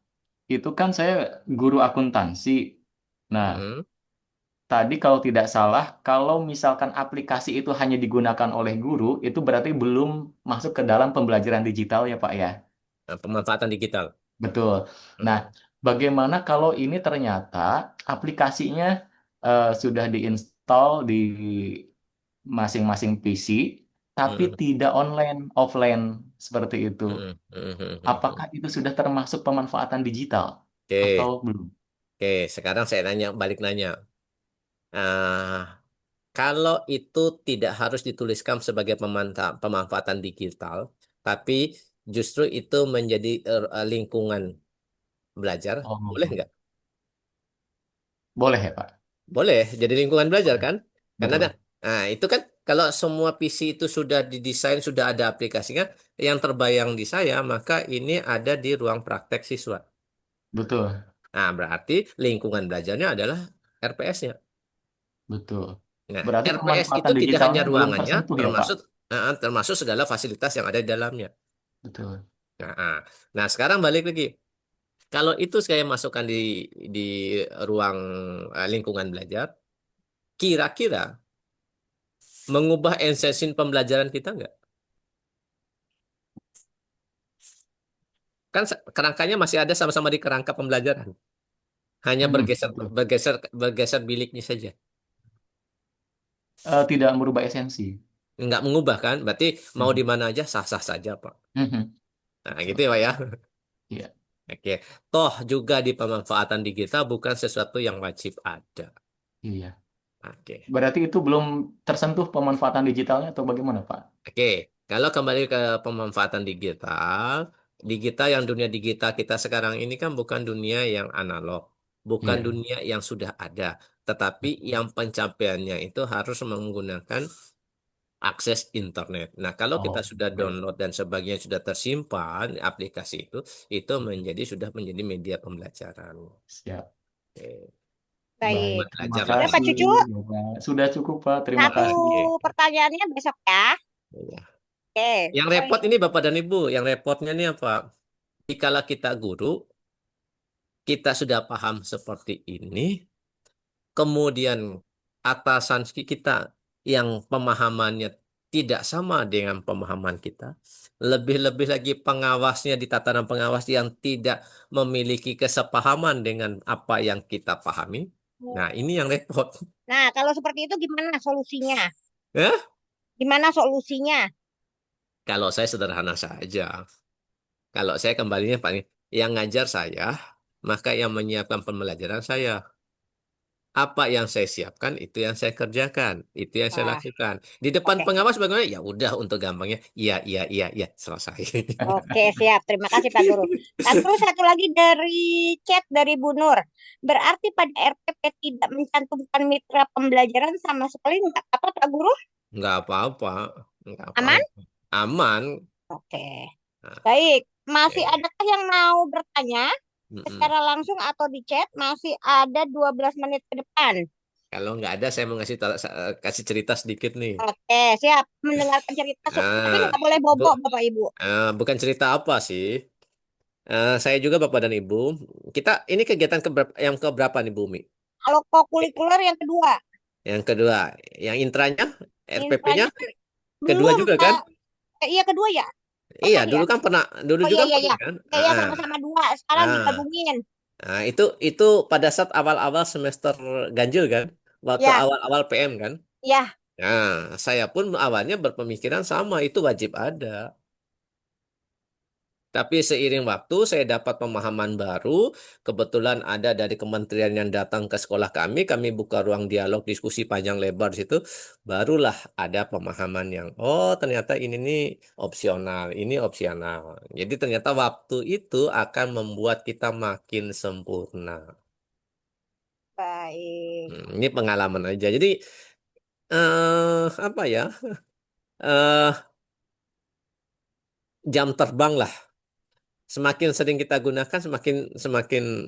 itu kan saya guru akuntansi. Nah, tadi kalau tidak salah, kalau misalkan aplikasi itu hanya digunakan oleh guru, itu berarti belum masuk ke dalam pembelajaran digital ya Pak ya? Pemanfaatan digital. Betul. Nah, bagaimana kalau ini ternyata aplikasinya sudah diinstal di masing-masing PC, tapi tidak online, offline, seperti itu. Apakah itu sudah termasuk pemanfaatan digital atau belum? Oke, sekarang saya balik nanya. Kalau itu tidak harus dituliskan sebagai pemanfaatan digital, tapi justru itu menjadi lingkungan belajar, boleh nggak? Boleh ya, Pak? Boleh, jadi lingkungan belajar kan? Betul. Nah, itu kan kalau semua PC itu sudah didesain, sudah ada aplikasinya, yang terbayang di saya, maka ini ada di ruang praktek siswa. Betul. Nah, berarti lingkungan belajarnya adalah RPS-nya. Betul. Nah, Berarti RPS itu pemanfaatan tidak hanya digitalnya belum ruangannya, tersentuh ya, Pak? termasuk segala fasilitas yang ada di dalamnya. Betul. Nah, sekarang balik lagi. Kalau itu saya masukkan di ruang lingkungan belajar, kira-kira mengubah esensi pembelajaran kita nggak? Kan kerangkanya masih ada sama-sama di kerangka pembelajaran. Hanya bergeser Betul. bergeser biliknya saja. Tidak merubah esensi. Nggak mengubah kan? Berarti mau di mana aja sah-sah saja, Pak. Nah, gitu ya, Pak ya. Iya. Oke. Toh juga di pemanfaatan digital bukan sesuatu yang wajib ada. Iya. Oke. Berarti itu belum tersentuh pemanfaatan digitalnya atau bagaimana, Pak? Oke. Kalau kembali ke pemanfaatan digital, yang dunia digital kita sekarang ini kan bukan dunia yang analog, bukan Iya. dunia yang sudah ada, tetapi yang pencapaiannya itu harus menggunakan akses internet. Nah, kalau kita sudah Baik. download dan sebagainya sudah tersimpan aplikasi itu sudah menjadi media pembelajaran. Siap. Oke. Baik. Terima Belajar Sudah Pak kasih, Cucu? Bapak. Sudah cukup, Pak. Terima Satu kasih. pertanyaannya besok ya. Iya. Oke. Yang repot ini Bapak dan Ibu, yang repotnya ini apa? Jikalau kita guru, kita sudah paham seperti ini, kemudian atasan kita yang pemahamannya tidak sama dengan pemahaman kita, lebih-lebih lagi pengawasnya di tatanan pengawas yang tidak memiliki kesepahaman dengan apa yang kita pahami. Nah, ini yang repot. Nah, kalau seperti itu gimana solusinya? Ya? Gimana solusinya? Kalau saya sederhana saja. Kalau saya kembalinya Pak, yang ngajar saya, maka yang menyiapkan pembelajaran saya. Apa yang saya siapkan itu yang saya kerjakan, itu yang saya lakukan. Di depan pengawas bagaimana? Ya udah untuk gampangnya, iya selesai. Oke, siap. Terima kasih Pak Guru. Pak Guru, satu lagi dari chat dari Bu Nur. Berarti pada RPP tidak mencantumkan mitra pembelajaran sama sekali nggak apa Pak Guru? Nggak apa-apa. Aman? Aman. Oke. Baik. Masih adakah yang mau bertanya? Secara langsung atau di chat, masih ada 12 menit ke depan. Kalau nggak ada, saya mau kasih cerita sedikit nih. Oke, siap. Mendengarkan cerita, tapi nggak boleh bobok, Bapak Ibu. Bukan cerita apa sih. Saya juga Bapak dan Ibu. Kita ini kegiatan yang keberapa nih Bumi? Kalau kokurikuler yang kedua. Yang kedua. Yang intranya, RPP-nya kedua belum, juga kan? Iya kedua ya. Iya, dulu kan pernah, dulu juga iya. kan? Iya, sama-sama dua. Sekarang digabungin. Nah, itu pada saat awal-awal semester ganjil kan? Waktu awal-awal PM kan? Iya. Nah, saya pun awalnya berpemikiran sama, itu wajib ada. Tapi seiring waktu saya dapat pemahaman baru, kebetulan ada dari kementerian yang datang ke sekolah kami buka ruang dialog diskusi panjang lebar di situ, barulah ada pemahaman yang ternyata ini nih opsional, ini opsional. Jadi ternyata waktu itu akan membuat kita makin sempurna. Baik. Ini pengalaman aja. Jadi apa ya? Jam terbang lah. Semakin sering kita gunakan,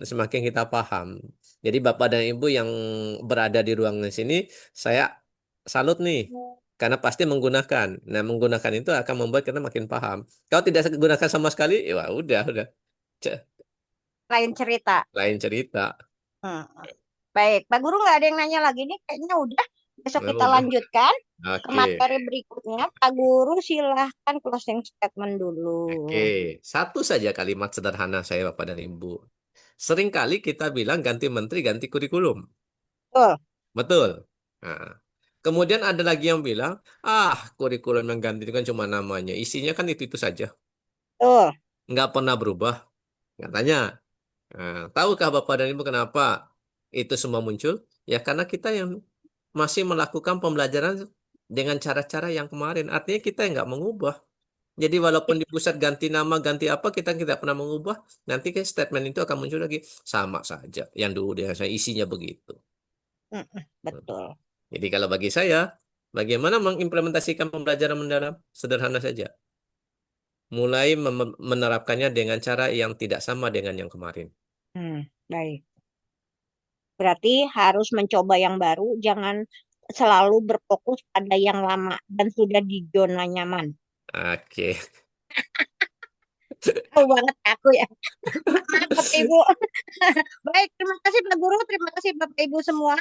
semakin kita paham. Jadi Bapak dan Ibu yang berada di ruangan sini, saya salut nih, karena pasti menggunakan. Nah, menggunakan itu akan membuat kita makin paham. Kalau tidak gunakan sama sekali, ya udah. Lain cerita. Lain cerita. Baik, Pak Guru nggak ada yang nanya lagi nih, kayaknya udah. Besok kita lanjutkan ke materi berikutnya. Pak Guru silahkan closing statement dulu. Oke, satu saja kalimat sederhana saya Bapak dan Ibu. Seringkali kita bilang ganti menteri, ganti kurikulum. Betul. Betul. Nah, kemudian ada lagi yang bilang, kurikulum yang ganti itu kan cuma namanya. Isinya kan itu saja. Betul. Nggak pernah berubah. Katanya. Nah, tahukah Bapak dan Ibu kenapa itu semua muncul? Ya karena kita yang masih melakukan pembelajaran dengan cara-cara yang kemarin. Artinya kita yang nggak mengubah. Jadi walaupun di pusat ganti nama, ganti apa, kita tidak pernah mengubah. Nanti ke statement itu akan muncul lagi. Sama saja. Yang dulu dengan saya isinya begitu. Betul. Jadi kalau bagi saya, bagaimana mengimplementasikan pembelajaran mendalam? Sederhana saja. Mulai menerapkannya dengan cara yang tidak sama dengan yang kemarin. Baik. Berarti harus mencoba yang baru, jangan selalu berfokus pada yang lama dan sudah di zona nyaman. Oke. Tahu banget aku ya. Maaf Bapak Ibu. Baik, terima kasih Pak Guru, terima kasih Bapak Ibu semua.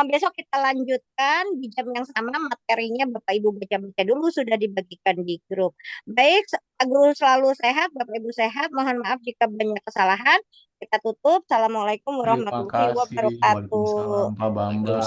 Besok kita lanjutkan di jam yang sama materinya. Bapak Ibu baca-baca dulu, sudah dibagikan di grup. Baik, Pak Guru selalu sehat, Bapak Ibu sehat. Mohon maaf jika banyak kesalahan. Kita tutup. Assalamualaikum Terima warahmatullahi kasih. wabarakatuh. Waalaikumsalam Pak Bambang.